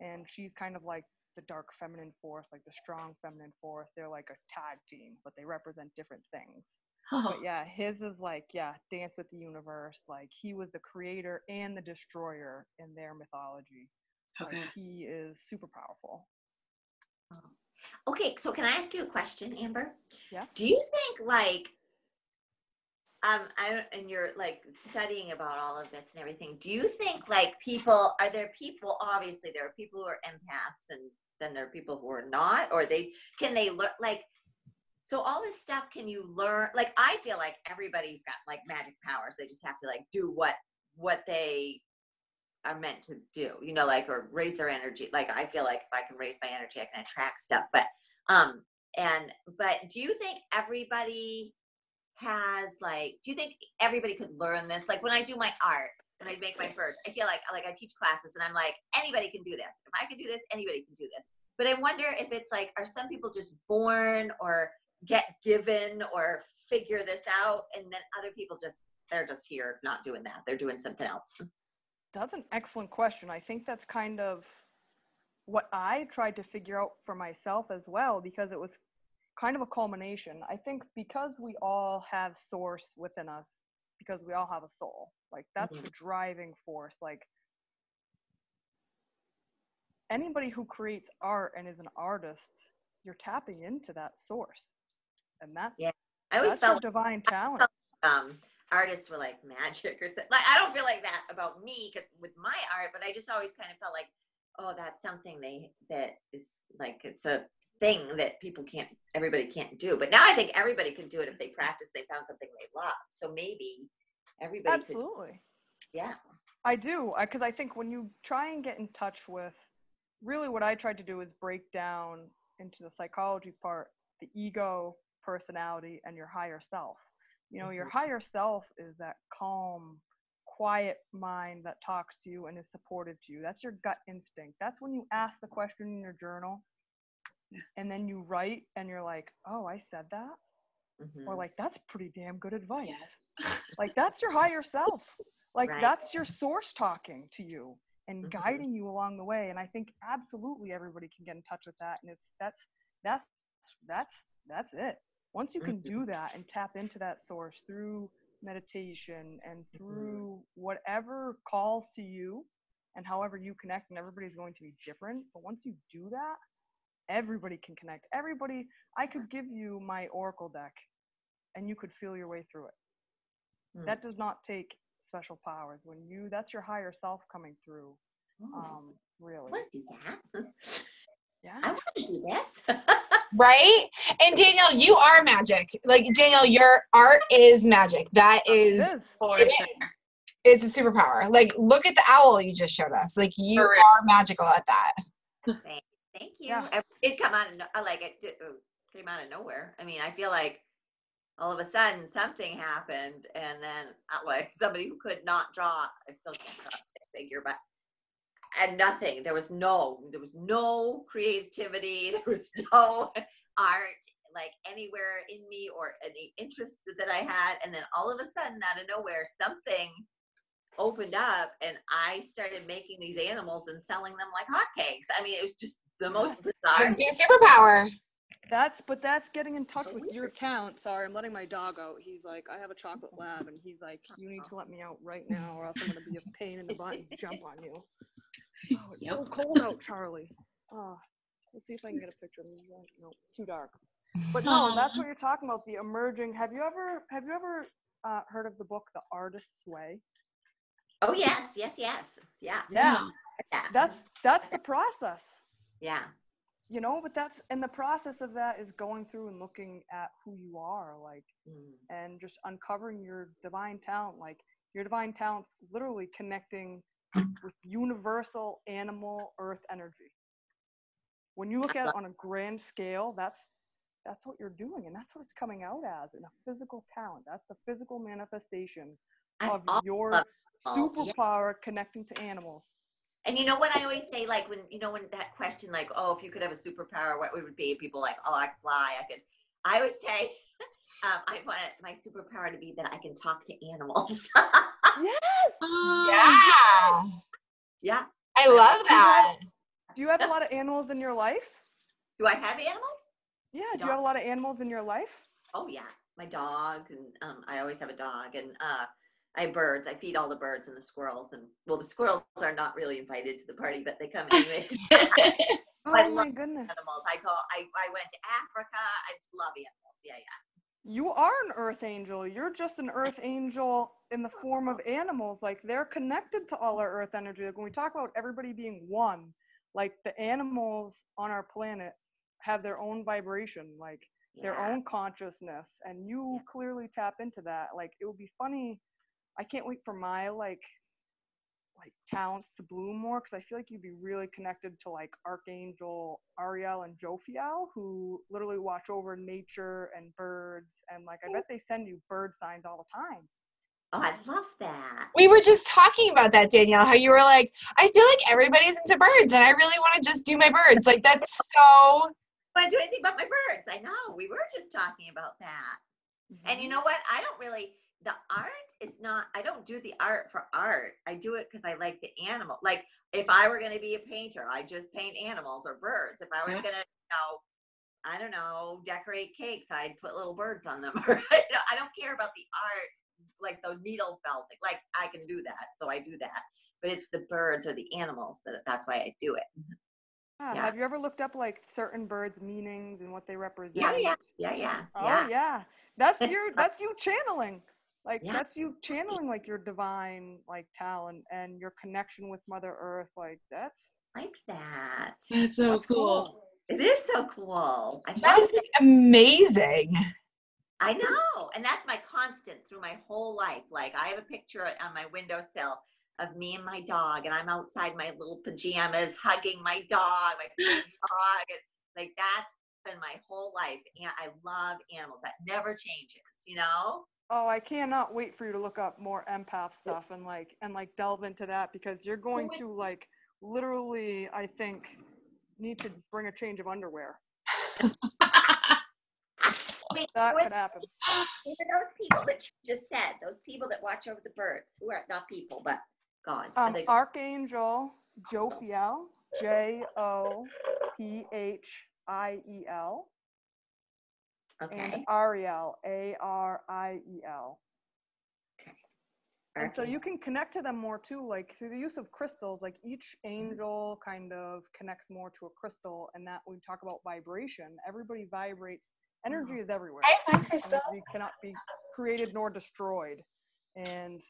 and she's kind of like the dark feminine force, like the strong feminine force. They're like a tag team, but they represent different things. But yeah, his is like, dance with the universe. Like he was the creator and the destroyer in their mythology. Okay. Like he is super powerful. Okay, so can I ask you a question, Amber? Yeah. Do you think like and you're like studying about all of this and everything, do you think like obviously there are people who are empaths, and then there are people who are not, or can they learn, like, so all this stuff, can you learn? Like, I feel like everybody's got like magic powers. They just have to like do what they are meant to do, like, or raise their energy. Like, I feel like if I can raise my energy, I can attract stuff. But do you think everybody has do you think everybody could learn this? Like when I do my art, when I make my first, I feel like I teach classes, and I'm like, anybody can do this. If I can do this, anybody can do this. But I wonder if it's like, are some people just born or get given or figure this out, and then other people they're just here not doing that, they're doing something else? That's an excellent question. I think that's kind of what I tried to figure out for myself as well, because it was kind of a culmination. I think because we all have source within us, because we all have a soul, like that's the driving force. Like anybody who creates art and is an artist, you're tapping into that source, and that's I always that's felt your divine talent. Artists were like magic or something. Like, I don't feel like that about me with my art, but I just always kind of felt like, oh, that's something that is like, it's a thing that everybody can't do. But now I think everybody can do it if they practice, they found something they love. So maybe everybody Absolutely. Yeah. I do, because I think when you try and get in touch with, really what I tried to do is break down into the psychology part, the ego, personality, and your higher self. Your higher self is that calm, quiet mind that talks to you and is supportive to you. That's your gut instinct. That's when you ask the question in your journal, and then you write, and you're like, oh, I said that? Or like, that's pretty damn good advice. Yes. Like, that's your higher self. Like, that's your source talking to you and guiding you along the way. And I think absolutely everybody can get in touch with that. And that's it. Once you can do that and tap into that source through meditation and through whatever calls to you and however you connect, and everybody's going to be different. But once you do that, everybody can connect. Everybody, I could give you my Oracle deck and you could feel your way through it. That does not take special powers. That's your higher self coming through. Really. I want to do that. Yeah. I want to do this. Right? And Danielle, you are magic. Like, Danielle, your art is magic. That is for sure. It's a superpower. Like, look at the owl you just showed us. Like, you are magical at that. Thank you. Yeah. It came out of nowhere. I mean, I feel like all of a sudden something happened, and then like somebody who could not draw, I still can't draw a stick figure, but and nothing. There was no creativity. There was no art like anywhere in me or any interests that I had. And then all of a sudden, out of nowhere, something opened up, and I started making these animals and selling them like hotcakes. I mean, it was just the most bizarre. That's your superpower. That's getting in touch with your talent. Sorry, I'm letting my dog out. He's like, I have a chocolate lab, and he's like, you need to let me out right now, or else I'm gonna be a pain in the butt and jump on you. Oh, it's so cold out, Charlie. Oh, let's see if I can get a picture of me. No, too dark. But no, that's what you're talking about. The emerging. Have you ever heard of the book The Artist's Way? Oh yes. Yeah. That's the process. Yeah. You know, but that's, and the process of that is going through and looking at who you are, like, and just uncovering your divine talent. Like, your divine talent's literally connecting with universal animal earth energy. When you look at it on a grand scale, that's what you're doing, and that's what it's coming out as, in a physical talent. That's the physical manifestation of your superpower connecting to animals. And you know what I always say, like when that question, like, oh, if you could have a superpower, what would it be? People like, oh, I fly. I always say, I want my superpower to be that I can talk to animals. Yes. Yeah. Yeah. I love that. Do you have a lot of animals in your life? Do I have animals? Yeah. Do you have a lot of animals in your life? Oh yeah, my dog, and I always have a dog, and I have birds. I feed all the birds and the squirrels, and well, the squirrels are not really invited to the party, but they come anyway. Oh my goodness! Animals. I went to Africa. I just love animals. Yeah. You are an earth angel. You're just an earth angel in the form of animals. Like, they're connected to all our earth energy. Like, when we talk about everybody being one, like, the animals on our planet have their own vibration, like their own consciousness, and you clearly tap into that. Like, it would be funny. I can't wait for my like talents to bloom more, because I feel like you'd be really connected to like Archangel Ariel and Jophiel, who literally watch over nature and birds, and like I bet they send you bird signs all the time. Oh, I love that. We were just talking about that, Danielle, how you were like, I feel like everybody's into birds and I really want to just do my birds. Like, that's so... I don't do anything about my birds. I know. We were just talking about that. Mm-hmm. And you know what? The art is not, I don't do the art for art. I do it because I like the animal. Like, if I were going to be a painter, I just paint animals or birds. If I was going to, I don't know, decorate cakes, I'd put little birds on them. I don't care about the art, like the needle felting. Like, I can do that, so I do that. But it's the birds or the animals that's why I do it. Yeah. Have you ever looked up like certain birds' meanings and what they represent? Yeah. Oh yeah. That's you channeling. Like, that's you channeling like your divine like talent and your connection with Mother Earth. Like, that's like that. That's so cool. It is so cool. That is amazing. I know. And that's my constant through my whole life. Like, I have a picture on my windowsill of me and my dog, and I'm outside my little pajamas hugging my dog, and like, that's been my whole life. And I love animals. That never changes, you know? Oh, I cannot wait for you to look up more empath stuff and delve into that, because you're going to like literally, I think, need to bring a change of underwear. That could happen. Those people that you just said, those people that watch over the birds, who are not people, but God. Archangel Jophiel, Jophiel. Okay. And Ariel, Ariel. Okay. And so you can connect to them more too, like through the use of crystals. Like, each angel kind of connects more to a crystal, and that when we talk about vibration, everybody vibrates. Energy is everywhere. I find crystals. Energy cannot be created nor destroyed. And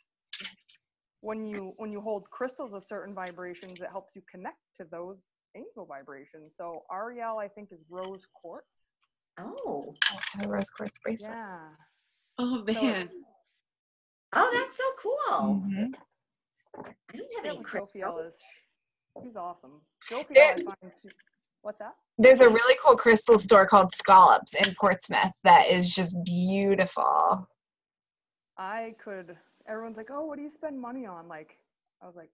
when you hold crystals of certain vibrations, it helps you connect to those angel vibrations. So Ariel, I think, is rose quartz. Oh, a rose quartz bracelet. Yeah. Oh man. Oh, that's so cool. Mm-hmm. I don't have any crystals. She's awesome. Jophiel, What's that? There's a really cool crystal store called Scallops in Portsmouth that is just beautiful. Everyone's like, oh, what do you spend money on? Like, I was like,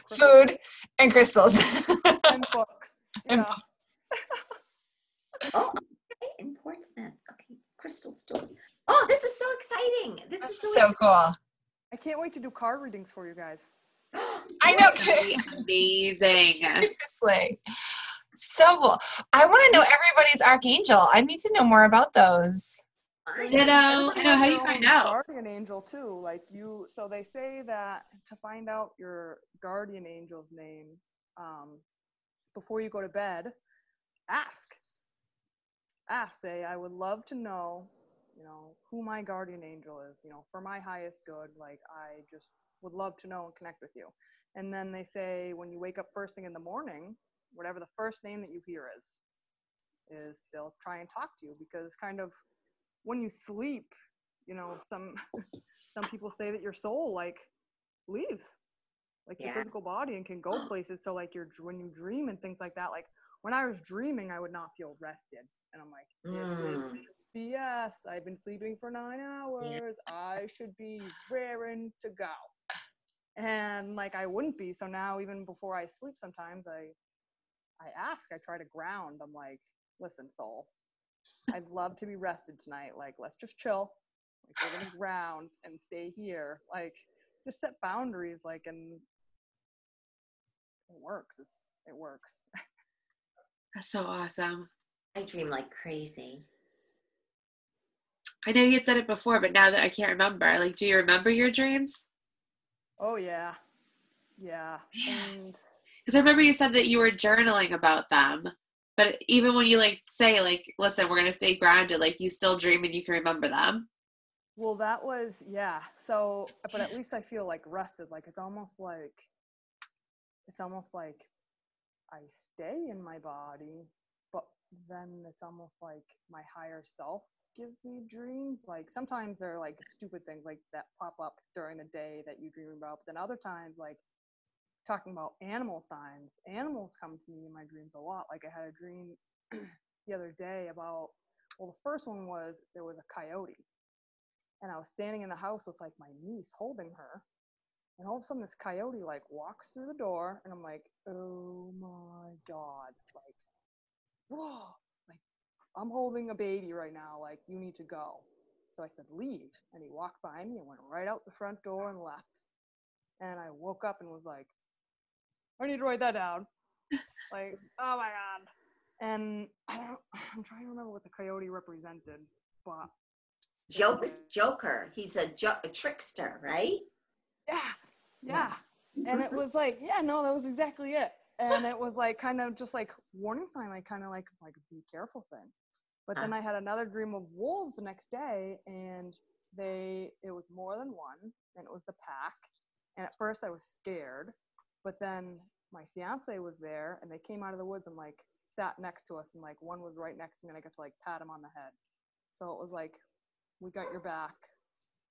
crystals Food and crystals. and books. And Yeah. Oh, okay, in Portsmouth. Okay, crystal store. Oh, this is so exciting. This This is is so so cool. I can't wait to do card readings for you guys. I know. Amazing. Seriously. So cool. I want to know everybody's archangel. I need to know more about those. Ditto. Everybody I know. has How do their you find own out? Guardian angel too. So they say that to find out your guardian angel's name, before you go to bed, ask. Say, I would love to know, who my guardian angel is, for my highest good. Like, I just would love to know and connect with you. And then they say, when you wake up first thing in the morning, whatever the first name that you hear is they'll try and talk to you, because kind of when you sleep, some people say that your soul like leaves like your physical body and can go places. So like when you dream and things like that, like when I was dreaming, I would not feel rested. And I'm like, this is BS. I've been sleeping for 9 hours. I should be raring to go. And like, I wouldn't be. So now even before I sleep, sometimes I try to ground. I'm like, listen, soul, I'd love to be rested tonight. Like, let's just chill. Like, we're gonna ground and stay here. Like, just set boundaries. Like, and it works. It works. That's so awesome. I dream like crazy. I know you had said it before, but now that I can't remember, like, do you remember your dreams? Oh yeah. And Because I remember you said that you were journaling about them, but even when you like say like, listen, we're gonna stay grounded, like you still dream and you can remember them. well, that was so, but at least I feel like rested. Like, it's almost like I stay in my body, but then it's almost like my higher self gives me dreams. Like, sometimes they're like stupid things like that pop up during the day that you dream about, but then other times, like talking about animal signs, animals come to me in my dreams a lot. Like, I had a dream the other day about, well, the first one was there was a coyote, and I was standing in the house with like my niece holding her, and all of a sudden this coyote like walks through the door, and I'm like, oh my God, like, whoa, like, I'm holding a baby right now, like, you need to go. So I said, leave. And he walked by me and went right out the front door and left. And I woke up and was like, I need to write that down. Like, oh my God. And I'm trying to remember what the coyote represented, but Joker. He's a trickster, right? Yeah. And it was like, that was exactly it. And it was like kind of just like warning sign, like kind of like be careful thing. But then I had another dream of wolves the next day, and it was more than one, and it was the pack. And at first I was scared, but then my fiance was there, and they came out of the woods and like sat next to us, and like one was right next to me, and I guess like pat him on the head. So it was like, we got your back,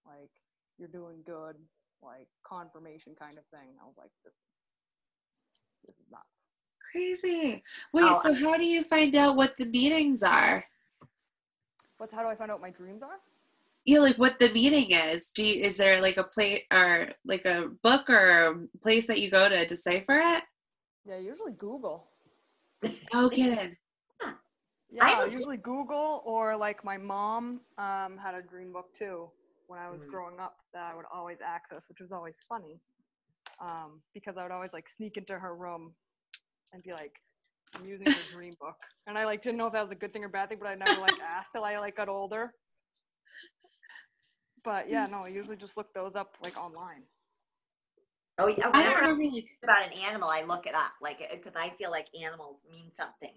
like, you're doing good, like confirmation kind of thing. I was like, this is nuts. Crazy. Wait, so how do you find out what the meanings are? How do I find out what my dreams are? Yeah, like what the meaning is. Is there like a place or like a book or a place that you go to decipher it? Yeah, usually Google. No kidding. Yeah, I usually Google, or like my mom had a dream book too when I was growing up that I would always access, which was always funny, because I would always like sneak into her room and be like, I'm using her dream book. And I like didn't know if that was a good thing or bad thing, but I never like asked till I like got older. But yeah, no, I usually just look those up like online. Oh yeah, I don't whenever remember about an animal, I look it up, like, because I feel like animals mean something,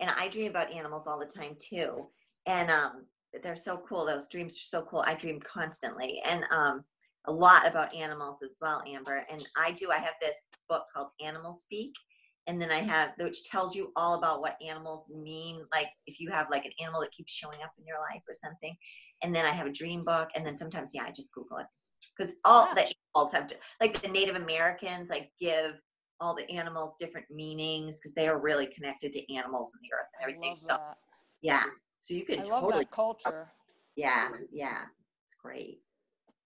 and I dream about animals all the time too. And they're so cool. Those dreams are so cool. I dream constantly, and a lot about animals as well, Amber. And I have this book called Animal Speak, and then I have, which tells you all about what animals mean, like if you have like an animal that keeps showing up in your life or something. And then I have a dream book, and then sometimes I just Google it, because all the animals have like the Native Americans like give all the animals different meanings because they are really connected to animals and the earth and everything. love So that. yeah, so you can I love totally that culture. yeah, it's great.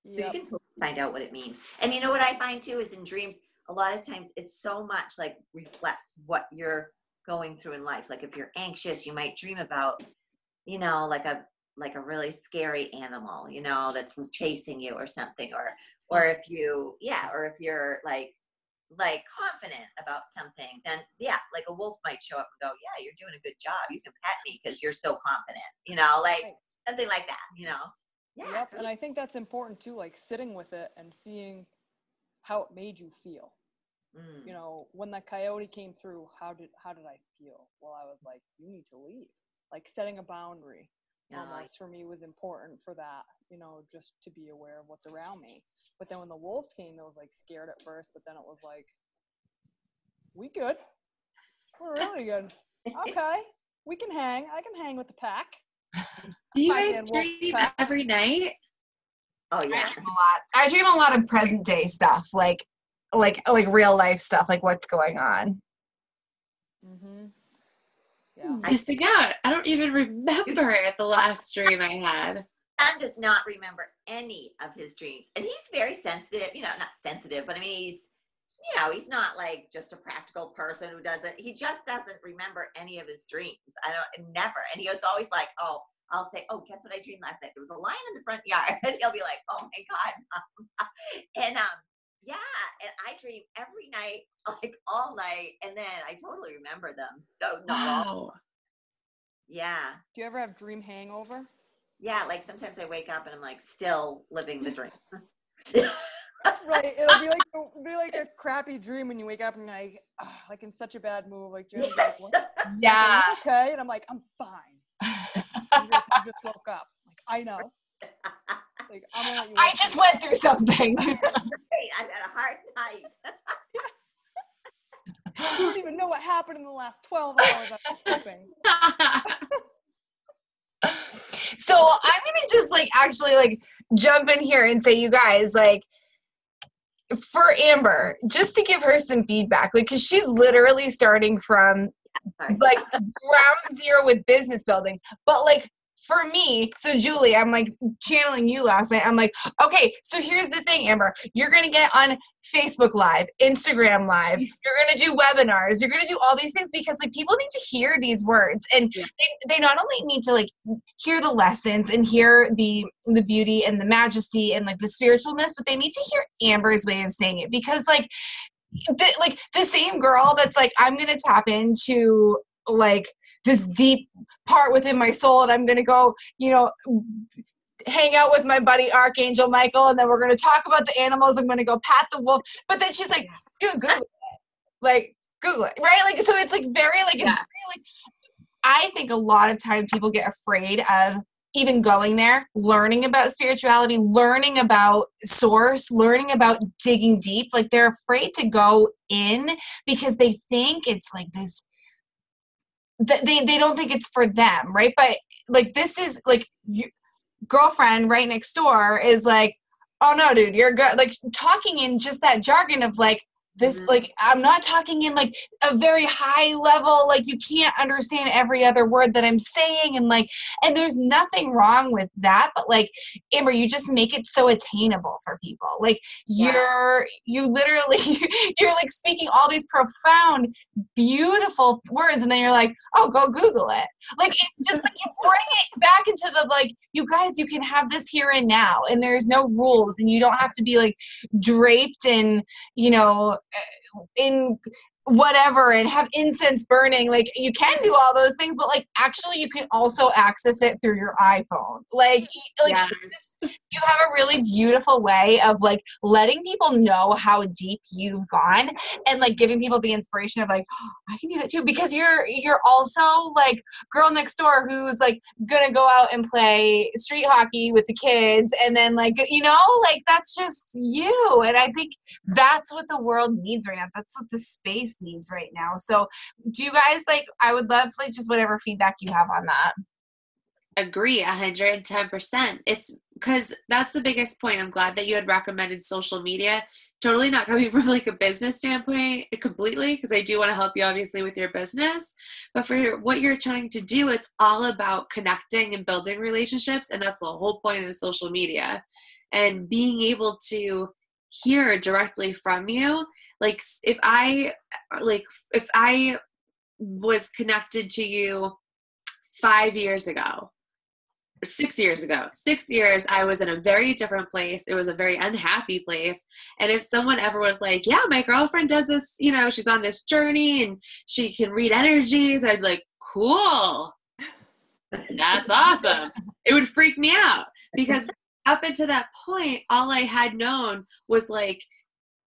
So you Yep. can totally find out what it means. And you know what I find too is in dreams, a lot of times it's so much like reflects what you're going through in life. Like if you're anxious, you might dream about, you know, like a really scary animal, you know, that's chasing you or something, or if you're like confident about something, then yeah, like a wolf might show up and go, yeah, you're doing a good job. You can pet me because you're so confident, you know, like Right. something like that, you know? Yeah. Yep. It's And really, I think that's important too, like sitting with it and seeing how it made you feel. mm, You know, when that coyote came through, how did I feel? Well, I was like, you need to leave. Like setting a boundary almost for me was important for that, you know, just to be aware of what's around me. But then when the wolves came, I was like scared at first, but then it was like, we good. We're really good. Okay. We can hang. I can hang with the pack. Do you Hi, guys Dan Wolf dream Pack. every night? oh yeah. I dream a lot of present day stuff, like real life stuff, like what's going on. Mm-hmm. Yeah. Missing out. I don't even remember the last dream I had. John does not remember any of his dreams, and he's very sensitive, you know, not sensitive, but I mean, he's not like just a practical person who doesn't, he just doesn't remember any of his dreams. Never. And it's always like, oh, I'll say, oh, guess what I dreamed last night? There was a lion in the front yard. And he'll be like, oh my God, Mom. And, yeah, and I dream every night, like all night, and then I totally remember them. So not all. Wow. Yeah. Do you ever have dream hangover? Yeah, like sometimes I wake up and I'm like still living the dream. Right. It'll be like a crappy dream when you wake up and you're like in such a bad mood. Like, Jenny's Yes. like, what? Yeah. Are you okay? And I'm like, I'm fine. You just woke up. Like, I know. Like, I'm gonna let you I wake just up. went through something. I've had a hard night. You don't even know what happened in the last 12 hours after sleeping. So I'm gonna just actually jump in here and say, you guys, for Amber, just to give her some feedback, because she's literally starting from Sorry. ground zero with business building, but for me, so Julie, I'm channeling you last night. I'm like, okay, so here's the thing, Amber. You're going to get on Facebook Live, Instagram Live. You're going to do webinars. You're going to do all these things because people need to hear these words. And they not only need to hear the lessons and hear the beauty and the majesty and the spiritualness, but they need to hear Amber's way of saying it because the same girl that's I'm going to tap into this deep part within my soul, and I'm going to go, hang out with my buddy Archangel Michael, and then we're going to talk about the animals. I'm going to go pat the wolf. But then she's like, dude, Google it. Google it, right? So it's very, it's very, I think a lot of times people get afraid of even going there, learning about spirituality, learning about source, learning about digging deep. They're afraid to go in because they think it's this, they don't think it's for them, right? But this is your girlfriend right next door is oh no, dude, you're good. Talking in just that jargon of this, I'm not talking in a very high level, you can't understand every other word that I'm saying, and there's nothing wrong with that, but Amber, you just make it so attainable for people. You literally you're speaking all these profound, beautiful words, and then you're oh, go Google it. It's just you bring it back into the you guys, you can have this here and now, and there's no rules, and you don't have to be draped in in whatever and have incense burning. You can do all those things, but actually you can also access it through your iPhone. Yes. You have a really beautiful way of letting people know how deep you've gone, and giving people the inspiration of oh, I can do that too, because you're also girl next door who's gonna go out and play street hockey with the kids, and then that's just you. And I think that's what the world needs right now. That's what the space needs right now. So do you guys I would love just whatever feedback you have on that. agree 110%. It's because that's the biggest point. I'm glad that you had recommended social media. Totally not coming from like a business standpoint completely, because I do want to help you obviously with your business. But for what you're trying to do, it's all about connecting and building relationships. And that's the whole point of social media. And being able to hear directly from you. Like if I was connected to you 5 years ago, 6 years ago, 6 years, I was in a very different place. It was a very unhappy place. And if someone ever was like, yeah, my girlfriend does this, you know, she's on this journey and she can read energies, I'd be like, cool. That's awesome. It would freak me out because up until that point, all I had known was like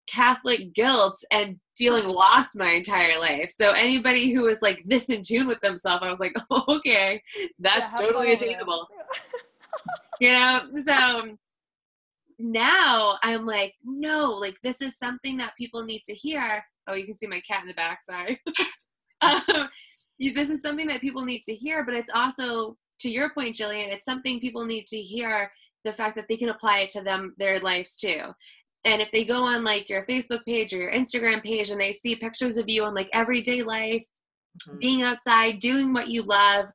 Catholic guilt and feeling lost my entire life. So anybody who was like this in tune with themselves, I was like, oh, okay, that's totally attainable. You know, so now I'm like, no, like this is something that people need to hear. Oh, you can see my cat in the back, sorry. This is something that people need to hear, but it's also, to your point, Jillian, it's something people need to hear, the fact that they can apply it to their lives too. And if they go on like your Facebook page or your Instagram page and they see pictures of you on like everyday life, being outside, doing what you love,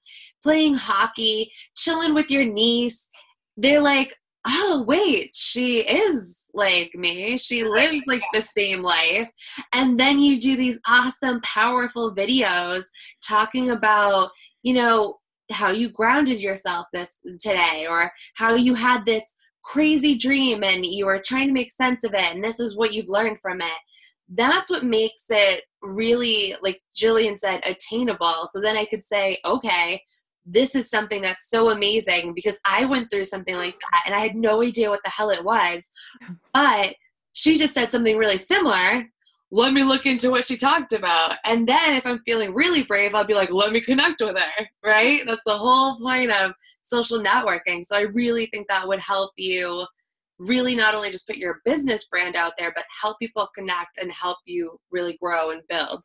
playing hockey, chilling with your niece, they're like, oh, wait, she is like me. She lives like the same life. And then you do these awesome, powerful videos talking about, you know, how you grounded yourself today, or how you had this crazy dream and you were trying to make sense of it, and this is what you've learned from it. That's what makes it really, like Jillian said, attainable. So then I could say, okay, this is something that's so amazing because I went through something like that and I had no idea what the hell it was. But she just said something really similar. Let me look into what she talked about. And then if I'm feeling really brave, I'll be like, let me connect with her, right? That's the whole point of social networking. So I really think that would help you really not only just put your business brand out there, but help people connect and help you really grow and build.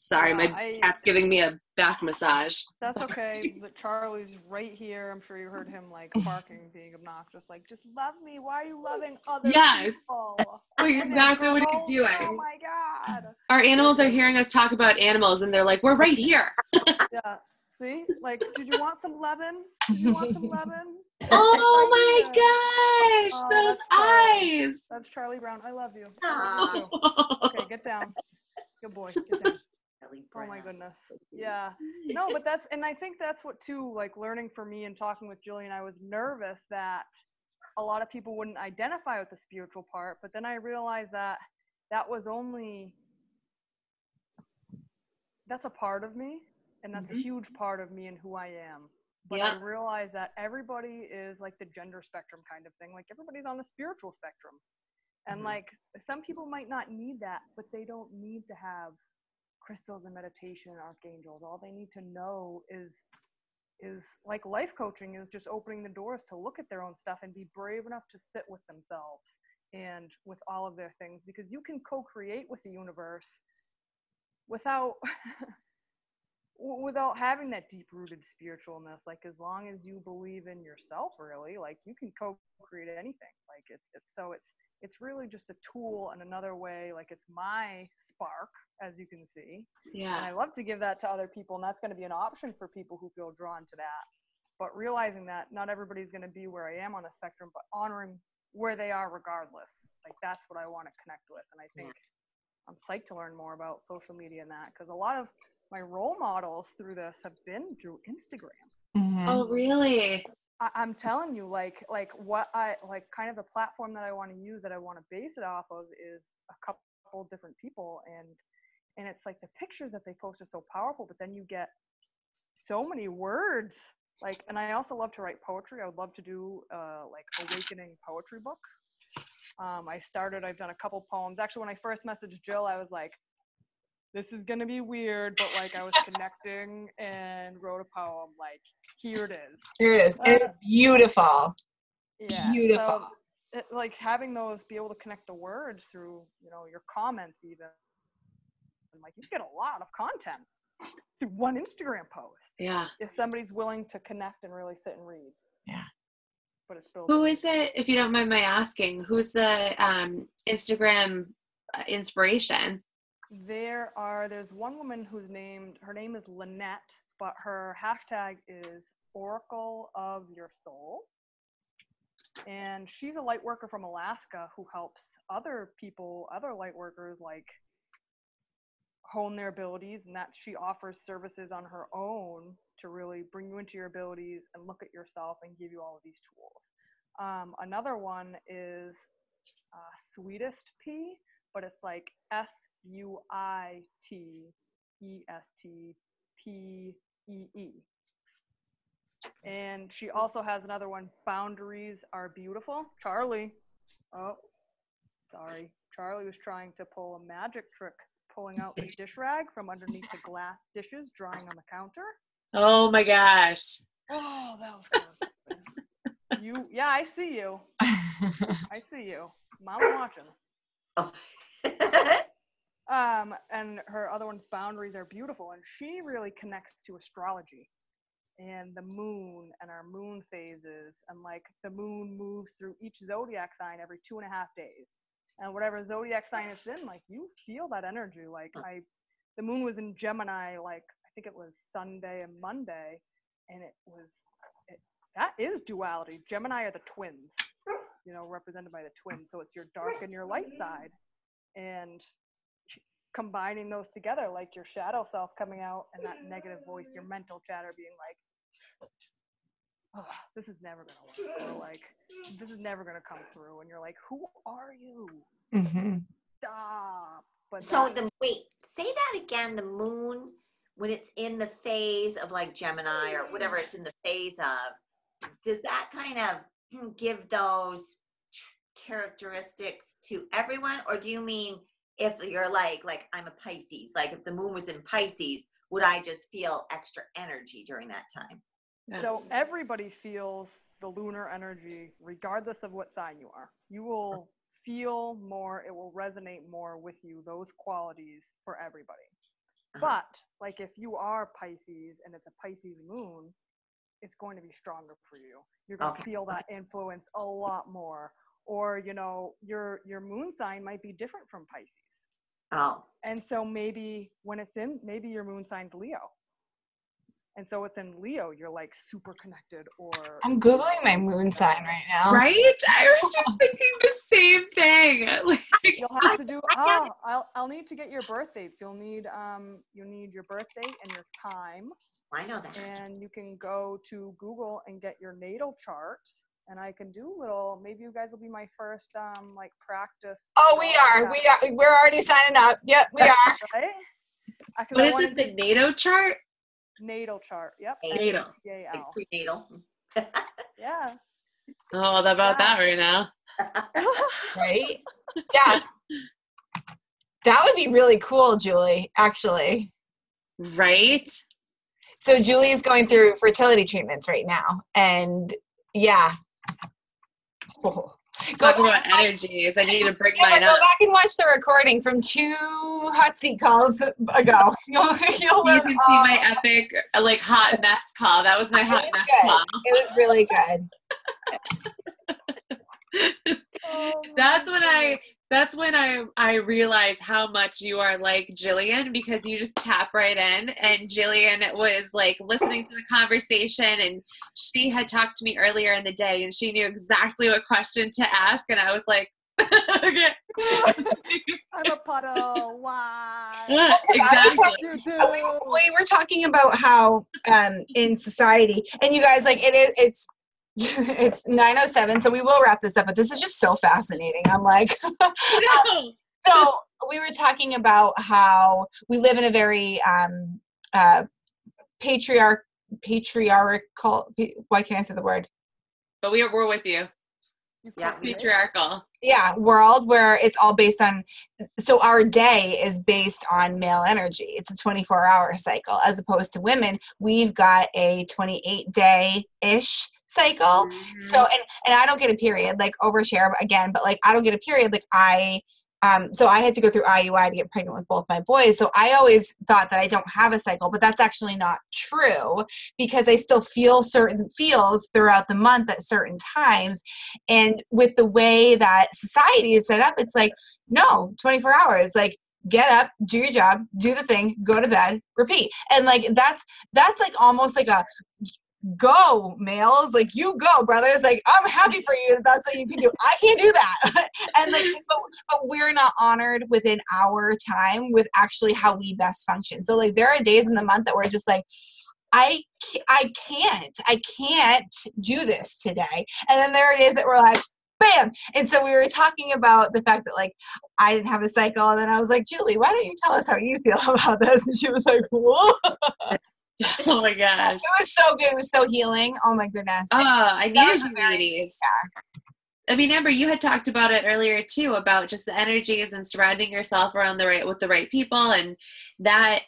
Sorry, my cat's giving me a back massage. That's okay, but Charlie's right here. I'm sure you heard him like barking, being obnoxious, like, just love me. Why are you loving other people? Exactly what he's doing. Oh my God. Our animals are hearing us talk about animals and they're like, we're right here. Yeah. See? Like, did you want some lemon? Did you want some lemon? Oh my gosh, those eyes. That's Charlie Brown. I love you. I love you too. Okay, get down. Good boy. Get down. Oh my goodness. Yeah. No, but I think that's what too, like learning for me and talking with Jillian, I was nervous that a lot of people wouldn't identify with the spiritual part, but then I realized that was that's a part of me, and that's a huge part of me and who I am. But I realized that everybody is like the gender spectrum kind of thing. Like everybody's on the spiritual spectrum. And like some people might not need that, but they don't need to have crystals and meditation and archangels. All they need to know is like life coaching is just opening the doors to look at their own stuff and be brave enough to sit with themselves and with all of their things, because you can co-create with the universe without having that deep-rooted spiritualness. Like as long as you believe in yourself, really, like you can co-create anything. Like it's really just a tool and another way. Like it's my spark, as you can see. Yeah. And I love to give that to other people, and that's going to be an option for people who feel drawn to that. But realizing that not everybody's going to be where I am on the spectrum, but honoring where they are regardless. Like that's what I want to connect with. And I think I'm psyched to learn more about social media and that, because a lot of my role models through this have been through Instagram. Mm-hmm. Oh, really? I'm telling you, like what I like, kind of the platform that I want to use, that I want to base it off of, is a couple different people, and it's like the pictures that they post are so powerful, but then you get so many words. Like, and I also love to write poetry. I would love to do like awakening poetry book. I've done a couple poems. Actually, when I first messaged Jill, I was like, this is going to be weird, but like I was connecting and wrote a poem. Like, here it is. Here it is. It's beautiful. Yeah. Beautiful. So, like having those, be able to connect the words through, your comments even. And like you get a lot of content. through one Instagram post. Yeah. If somebody's willing to connect and really sit and read. Yeah. But it's built. Who is it, if you don't mind my asking? Who's the Instagram inspiration? There's one woman her name is Lynette, but her hashtag is Oracle of Your Soul. And she's a light worker from Alaska who helps other light workers, like hone their abilities, and that she offers services on her own to really bring you into your abilities and look at yourself and give you all of these tools. Another one is Sweetest P, but it's like SUITESTPEE. And she also has another one, Boundaries Are Beautiful. Charlie was trying to pull a magic trick, pulling out the dish rag from underneath the glass dishes, drying on the counter. Oh my gosh. Oh, that was good. I see you. I see you. Mama watching. Oh. And her other one's Boundaries Are Beautiful, and she really connects to astrology and the moon and our moon phases, and like the moon moves through each zodiac sign every 2.5 days, and whatever zodiac sign it's in, like you feel that energy. Like the moon was in Gemini, like I think it was Sunday and Monday, and that is duality. Gemini are the twins, represented by the twins, so it's your dark and your light side, and combining those together, like your shadow self coming out and that negative voice, your mental chatter being like, oh, this is never gonna work, or like this is never gonna come through, and you're like, who are you? Mm-hmm. Stop. But So say that again, the moon, when it's in the phase of like Gemini or whatever it's in the phase of, does that kind of give those characteristics to everyone? Or do you mean if you're like I'm a Pisces, like if the moon was in Pisces, would I just feel extra energy during that time? So everybody feels the lunar energy regardless of what sign you are. You will feel more, it will resonate more with you, those qualities for everybody. But like if you are Pisces and it's a Pisces moon, it's going to be stronger for you. You're going to feel that influence a lot more. Or, your moon sign might be different from Pisces. Oh. And so maybe maybe your moon sign's Leo. And so it's in Leo, you're like super connected. Or I'm Googling my moon sign right now. Right? I was just thinking the same thing. You'll have to do, I'll need to get your birth dates. You'll need your birth date and your time. I know that. And you can go to Google and get your natal chart. And I can do maybe you guys will be my first practice. Oh, we are. We're already signing up. Yep, we are. Right? What is it, the natal chart? Natal chart. Yep. Natal. Natal. Prenatal. Yeah. Oh, all about that right now. Right? Yeah. That would be really cool, Julie, actually. Right? So Julie is going through fertility treatments right now. And yeah. Oh. Talk about energies. I need to bring mine go up. back and watch the recording from 2 hot seat calls ago. You'll You can see my epic, hot mess call. That was my hot mess call. It was really good. That's when I realize how much you are like Jillian, because you just tap right in. And Jillian was listening to the conversation, and she had talked to me earlier in the day, and she knew exactly what question to ask, and I was like, okay. I'm a puddle. Why? Exactly. We were talking about how in society, and you guys, it's 9:07, so we will wrap this up, but this is just so fascinating. I'm like, so we were talking about how we live in a very patriarchal, why can't I say the word? But we're with you. Yeah. Patriarchal. Yeah, world where it's all based on, so our day is based on male energy. It's a 24-hour cycle, as opposed to women. We've got a 28-day-ish cycle. Mm-hmm. So, and I don't get a period, overshare again, but I don't get a period. I so I had to go through IUI to get pregnant with both my boys. So I always thought that I don't have a cycle, but that's actually not true because I still feel certain feels throughout the month at certain times. And with the way that society is set up, it's like, no, 24 hours, like get up, do your job, do the thing, go to bed, repeat. And like, that's like almost like a go males, like you go brothers, like I'm happy for you, that's what you can do. I can't do that. And like but we're not honored within our time with actually how we best function. So like there are days in the month that we're just like I can't do this today. And then there it is that we're like bam. And so we were talking about the fact that like I didn't have a cycle, and then I was like, Julie, why don't you tell us how you feel about this? And she was like, whoa. Oh my gosh. It was so good. It was so healing. Oh my goodness. Oh, I needed you ladies. Yeah. I mean, Amber, you had talked about it earlier too, about just the energies and surrounding yourself around with the right people, and that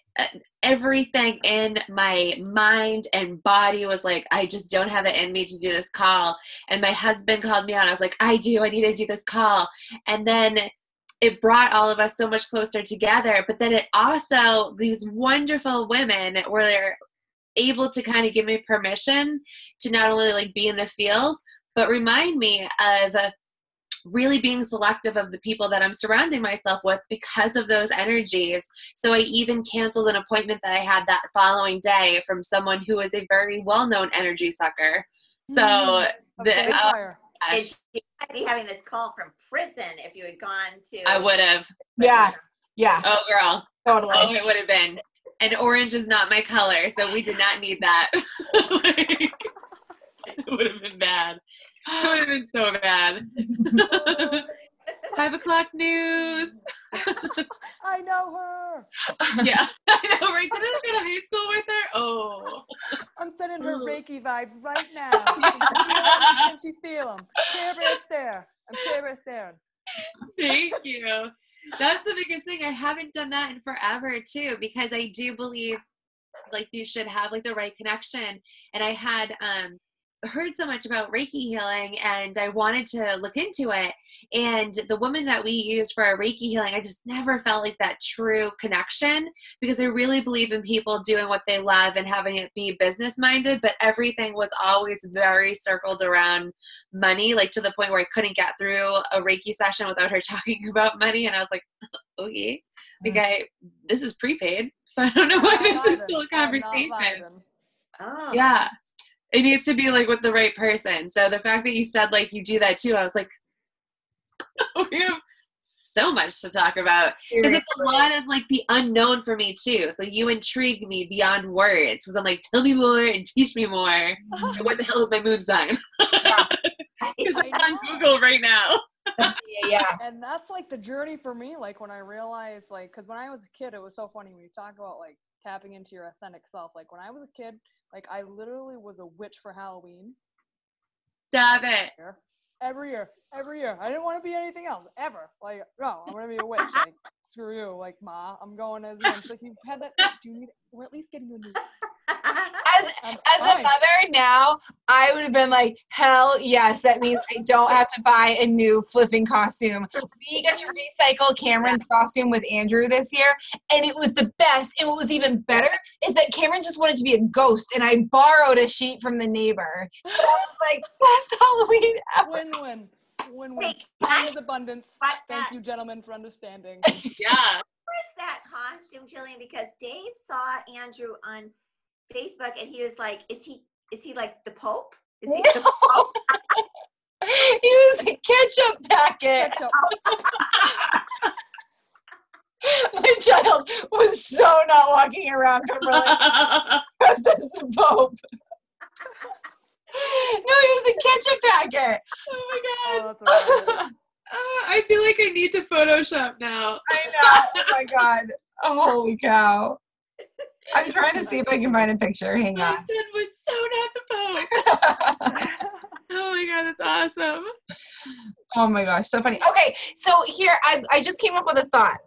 everything in my mind and body was like, I just don't have it in me to do this call. And my husband called me on. I was like, I need to do this call. And then it brought all of us so much closer together. But then it also, these wonderful women were able to kind of give me permission to not only like be in the fields, but remind me of really being selective of the people that I'm surrounding myself with because of those energies. So I even canceled an appointment that I had that following day from someone who is a very well-known energy sucker. So and she might be having this call from prison if you had gone to. I would have. Yeah. Oh, girl. Totally. Oh, it would have been. And orange is not my color, so we did not need that. Like, it would have been bad. It would have been so bad. 5 o'clock news. I know her. Yeah, I know, right? Did I go to high school with her? Oh. I'm sending her Reiki vibes right now. Can she feel them? I'm Kara Stern. Thank you. That's the biggest thing. I haven't done that in forever too, because I do believe like you should have like the right connection. And I had heard so much about Reiki healing, and I wanted to look into it. And the woman that we used for our Reiki healing, I just never felt like that true connection, because I really believe in people doing what they love and having it be business minded, but everything was always very circled around money, like to the point where I couldn't get through a Reiki session without her talking about money. And I was like, okay, like this is prepaid, so I don't know why this is still a conversation. Oh. Yeah. It needs to be like with the right person. So the fact that you said like you do that too, I was like, we have so much to talk about, because it's a lot of like the unknown for me too. So you intrigue me beyond words, because I'm like, tell me more and teach me more. And what the hell is my moon sign? Because I'm on Google right now. Yeah. And that's like the journey for me. Like when I realized, like, because when I was a kid, it was so funny when you talk about like tapping into your authentic self. Like when I was a kid, like I literally was a witch for Halloween. Stop it. Every year. I didn't want to be anything else ever. Like, no, I'm gonna be a witch. Like, screw you. Like, Ma, I'm going as a witch. Like, you've had that. Do you need? We're at least getting you a new. As a mother now, I would have been like, hell yes, that means I don't have to buy a new flipping costume. We got to recycle Cameron's costume with Andrew this year, and it was the best. And what was even better is that Cameron just wanted to be a ghost, and I borrowed a sheet from the neighbor. So I was like, best Halloween ever. Win-win. Time is abundance. Thank you, gentlemen, for understanding. Yeah. Where's that costume, Jillian? Because Dave saw Andrew on Facebook, and he was like, "Is he like the Pope? Is he the Pope?" He was a ketchup packet. My child was so not walking around Kimberly dressed as the Pope. No, he was a ketchup packet. Oh my god. Oh, that's I feel like I need to Photoshop now. I know. Oh my god. Oh, holy cow. I'm trying to see if I can find a picture. Hang My on. son was so not the Pope. Oh my god, that's awesome. Oh my gosh, so funny. Okay, so here I just came up with a thought.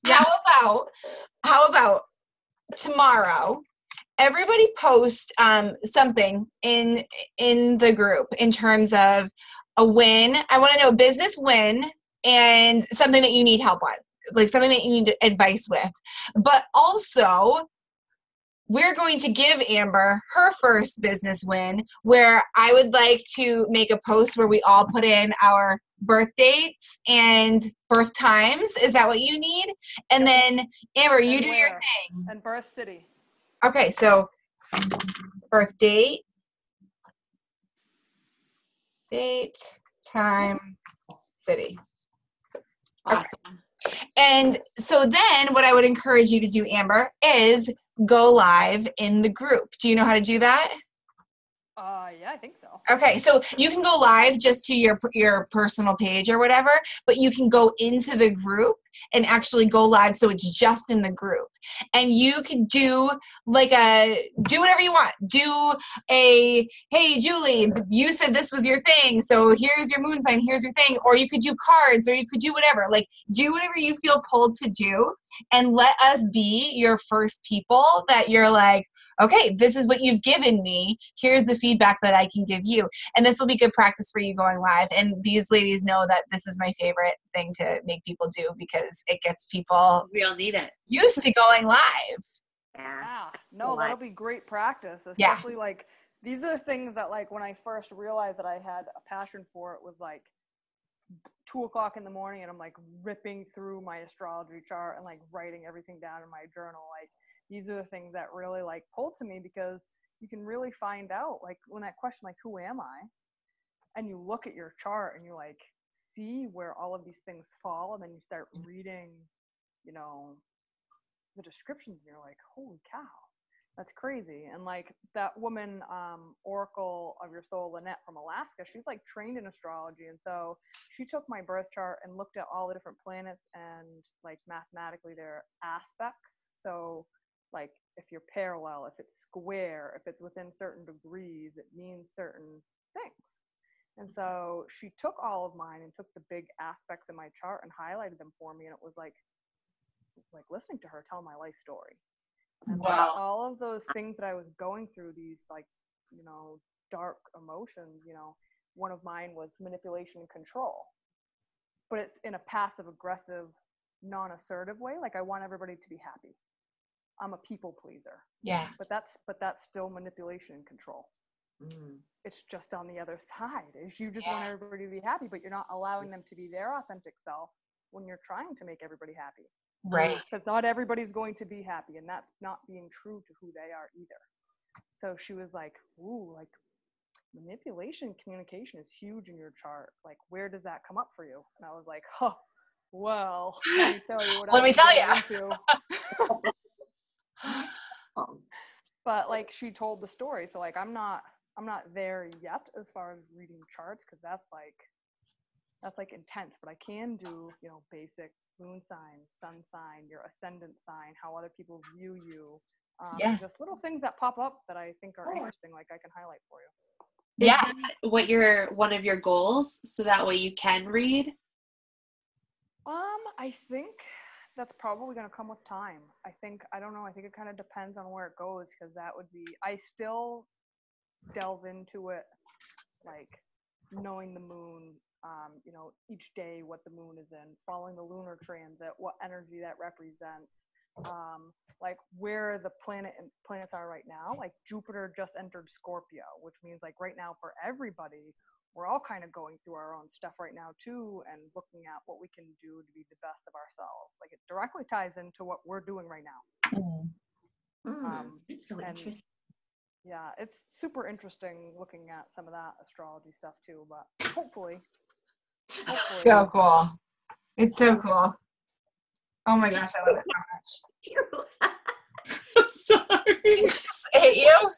Yes. How about tomorrow? Everybody post something in the group in terms of a win. I want to know a business win and something that you need help on, like something that you need advice with. But also, we're going to give Amber her first business win, where I would like to make a post where we all put in our birth dates and birth times. Is that what you need? And then, Amber, you And do your where? thing. And birth city. Okay, so birth date, time, city. Awesome. And so then what I would encourage you to do, Amber, is go live in the group. Do you know how to do that? Yeah, I think so. Okay, so you can go live just to your personal page or whatever, but you can go into the group and actually go live, so it's just in the group. And you can do do whatever you want. Do hey Julie, you said this was your thing, so here's your moon sign, here's your thing. Or you could do cards, or you could do whatever. Like, do whatever you feel pulled to do, and let us be your first people that you're like, okay, this is what you've given me. Here's the feedback that I can give you. And this will be good practice for you going live. And these ladies know that this is my favorite thing to make people do, because it gets people We all need it. used to going live. Yeah. Yeah, no, Like- that'll be great practice. Yeah. Especially like these are the things that like when I first realized that I had a passion for it was like 2:00 in the morning, and I'm like ripping through my astrology chart and like writing everything down in my journal. Like these are the things that really like pulled to me, because you can really find out like when that question like who am I, and you look at your chart and you like see where all of these things fall, and then you start reading, you know, the descriptions, and you're like, holy cow, that's crazy. And like that woman, Oracle of Your Soul, Lynette from Alaska, she's like trained in astrology, and so she took my birth chart and looked at all the different planets and like mathematically their aspects. So like if you're parallel, if it's square, if it's within certain degrees, it means certain things. And so she took all of mine and took the big aspects in my chart and highlighted them for me, and it was like listening to her tell my life story. And like, Wow. all of those things that I was going through, these like, you know, dark emotions, you know, one of mine was manipulation and control, but it's in a passive aggressive, non-assertive way. Like I want everybody to be happy. I'm a people pleaser, Yeah. but that's still manipulation and control. Mm. It's just on the other side. Is you just want everybody to be happy, but you're not allowing them to be their authentic self when you're trying to make everybody happy. Right. Because not everybody's going to be happy, and that's not being true to who they are either. So she was like, ooh, like manipulation, communication is huge in your chart. Like, where does that come up for you? And I was like, huh, well, let me tell you what Let I've me been tell getting ya. into. Oh, But like she told the story, so like I'm not there yet as far as reading charts, because that's like intense. But I can do, you know, basic moon sign, sun sign, your ascendant sign, how other people view you. Just little things that pop up that I think are interesting, like I can highlight for you. Yeah. Is that what one of your goals, so that way you can read? I think that's probably going to come with time. I don't know. I think it kind of depends on where it goes, because that would be, I still delve into it, like knowing the moon, you know, each day what the moon is in, following the lunar transit, what energy that represents, like where the planets are right now. Like Jupiter just entered Scorpio, which means like right now for everybody, we're all kind of going through our own stuff right now too, and looking at what we can do to be the best of ourselves. Like it directly ties into what we're doing right now. it's so and- interesting. Yeah, it's super interesting looking at some of that astrology stuff too, but hopefully. So cool. It's so cool. Oh my gosh, I love it so much. I'm sorry. He just hit you?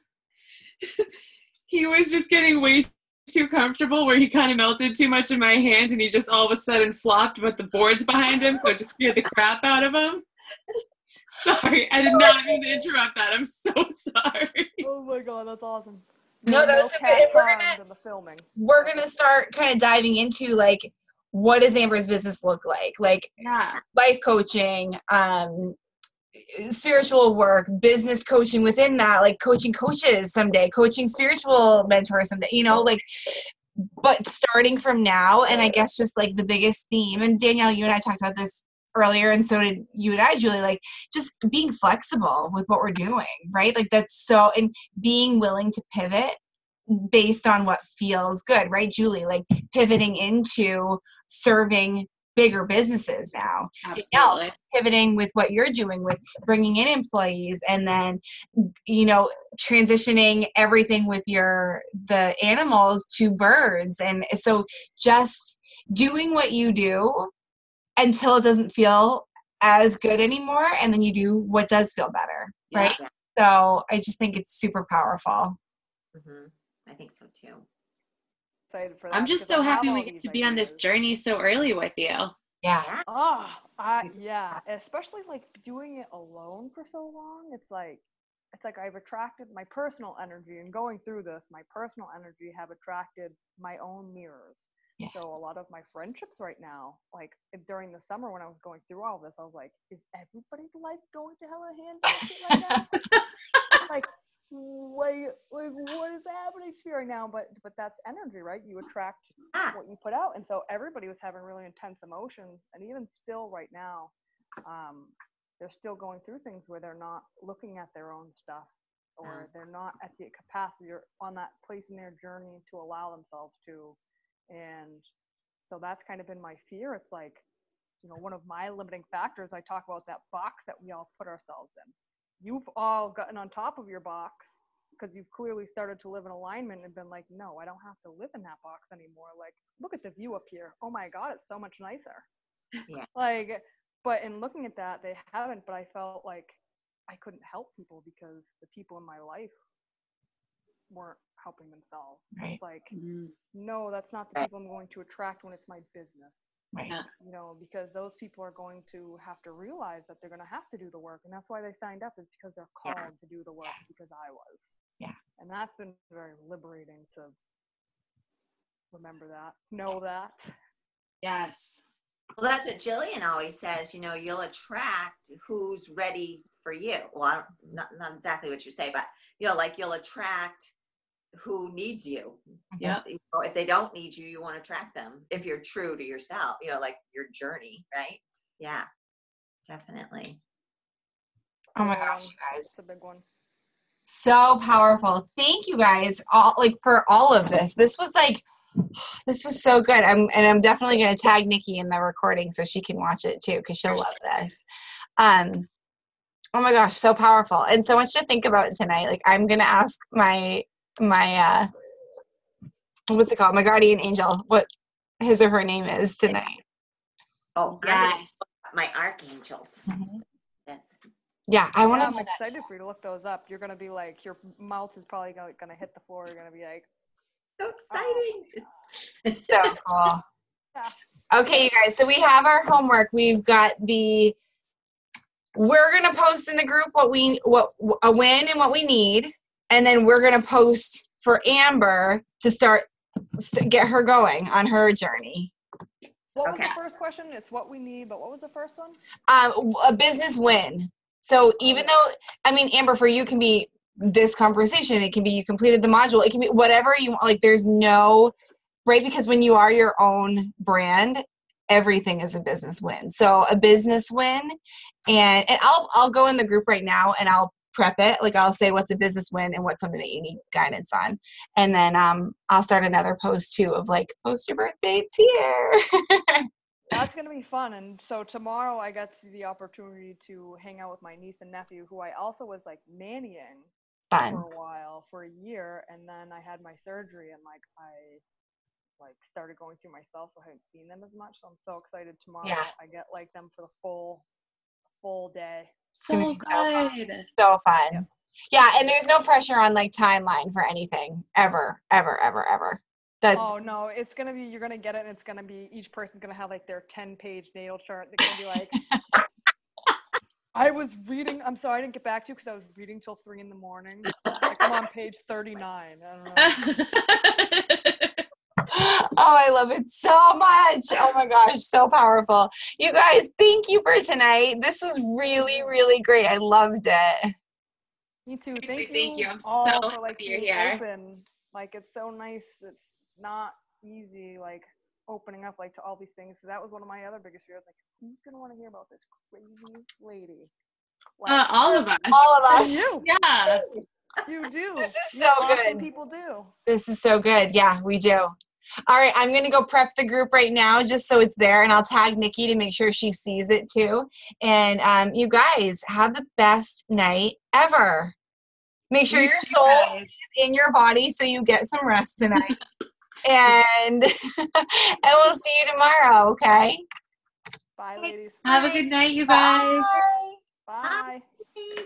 He was just getting way too comfortable, where he kind of melted too much in my hand, and he just all of a sudden flopped with the boards behind him, so it just scared the crap out of him. Sorry, I did not mean to interrupt that. I'm so sorry. Oh my god, that's awesome. No, that was so good. cats And we're gonna- harmed in the filming. We're going to start kind of diving into like, what does Amber's business look like? Like Yeah. life coaching, spiritual work, business coaching within that, like coaching coaches someday, coaching spiritual mentors someday, you know, like but starting from now, and I guess just like the biggest theme, and Danielle, you and I talked about this earlier, and so did you and I, Julie, like just being flexible with what we're doing, right? Like that's so, and being willing to pivot based on what feels good, right, Julie? Like pivoting into serving bigger businesses now. Absolutely. Danielle, pivoting with what you're doing with bringing in employees, and then transitioning everything with the animals to birds. And so just doing what you do until it doesn't feel as good anymore, and then you do what does feel better, right? Yeah. So I just think it's super powerful. I think so too. Excited for that. I'm just because so I have happy all we get these to be on this ideas. journey so early with you. Yeah. Yeah, especially like doing it alone for so long. It's like I've attracted my personal energy, and going through this, my personal energy have attracted my own mirrors. Yeah. So a lot of my friendships right now, like during the summer when I was going through all this, I was like, is everybody's life going to hell in a handbasket right now? Like, wait, like what is happening to me right now? But that's energy, right? You attract what you put out, and so everybody was having really intense emotions, and even still right now, they're still going through things where they're not looking at their own stuff, or they're not at the capacity or on that place in their journey to allow themselves to. And so that's kind of been my fear. It's like, one of my limiting factors, I talk about that box that we all put ourselves in. You've all gotten on top of your box because you've clearly started to live in alignment and been like, no, I don't have to live in that box anymore. Like, look at the view up here. Oh my God, it's so much nicer. Yeah. Like, but in looking at that, they haven't, but I felt like I couldn't help people because the people in my life weren't helping themselves. Right. It's like, no, that's not the people I'm going to attract when it's my business. Right. Because those people are going to have to realize that they're going to have to do the work. And that's why they signed up, is because they're called to do the work, because I was. Yeah. And that's been very liberating to remember that, know that. Yes. Well, that's what Jillian always says, you'll attract who's ready for you. Well, not exactly what you say, but, you'll attract who needs you. Yeah. If they don't need you, you won't attract them. If you're true to yourself, like your journey, right? Yeah, definitely. Oh my gosh, you guys. It's a big one. So powerful. Thank you guys all for all of this. This was so good. I'm definitely going to tag Nikki in the recording so she can watch it too, because she'll love this. Oh my gosh, so powerful and so much to think about tonight. Like, I'm going to ask my what's it called? My guardian angel, what his or her name is tonight. Oh, yes. My archangels. Mm-hmm. Yes. Yeah, I'm excited for you to look those up. You're going to be like, your mouth is probably going to hit the floor. You're going to be like, so exciting. It's so cool. Yeah. Okay, you guys, so we have our homework. We've got we're going to post in the group what a win and what we need. And then we're going to post for Amber to get her going on her journey. What was the first question? It's what we need, but what was the first one? A business win. So even though, Amber, for you can be this conversation, it can be you completed the module, it can be whatever you want. Like, there's no, right? Because when you are your own brand, everything is a business win. So a business win, and I'll go in the group right now and I'll prep it. Like, I'll say what's a business win and what's something that you need guidance on. And then I'll start another post too of like, post your birth dates here. That's going to be fun. And so tomorrow I got the opportunity to hang out with my niece and nephew, who I also was like nannying for a while, for a year. And then I had my surgery, and I started going through myself, so I haven't seen them as much. So I'm so excited tomorrow. Yeah. I get them for the full day. So good. So fun. Yeah, and there's no pressure on timeline for anything ever. Oh no, it's gonna be, you're gonna get it, and it's gonna be, each person's gonna have their 10-page natal chart. They're gonna be like, I was reading, I'm sorry I didn't get back to you because I was reading till 3 a.m. I'm on page 39. I don't know. Oh, I love it so much. Oh my gosh, so powerful. You guys, thank you for tonight. This was really, really great. I loved it. Me too. Thank you. I'm all so for happy you're being here. open. It's so nice. It's not easy, like opening up like to all these things. So that was one of my other biggest fears. Like, who's gonna want to hear about this crazy lady? Like, All of us. All of and us. you, Yeah. you do. This is You so awesome good. people do. This is so good. Yeah, we do. All right, I'm going to go prep the group right now just so it's there, and I'll tag Nikki to make sure she sees it too. And you guys have the best night ever. Make sure You your too, soul guys. stays in your body so you get some rest tonight. and we'll see you tomorrow, okay? Bye, ladies. Have a good night, you guys. Bye. Bye. Bye.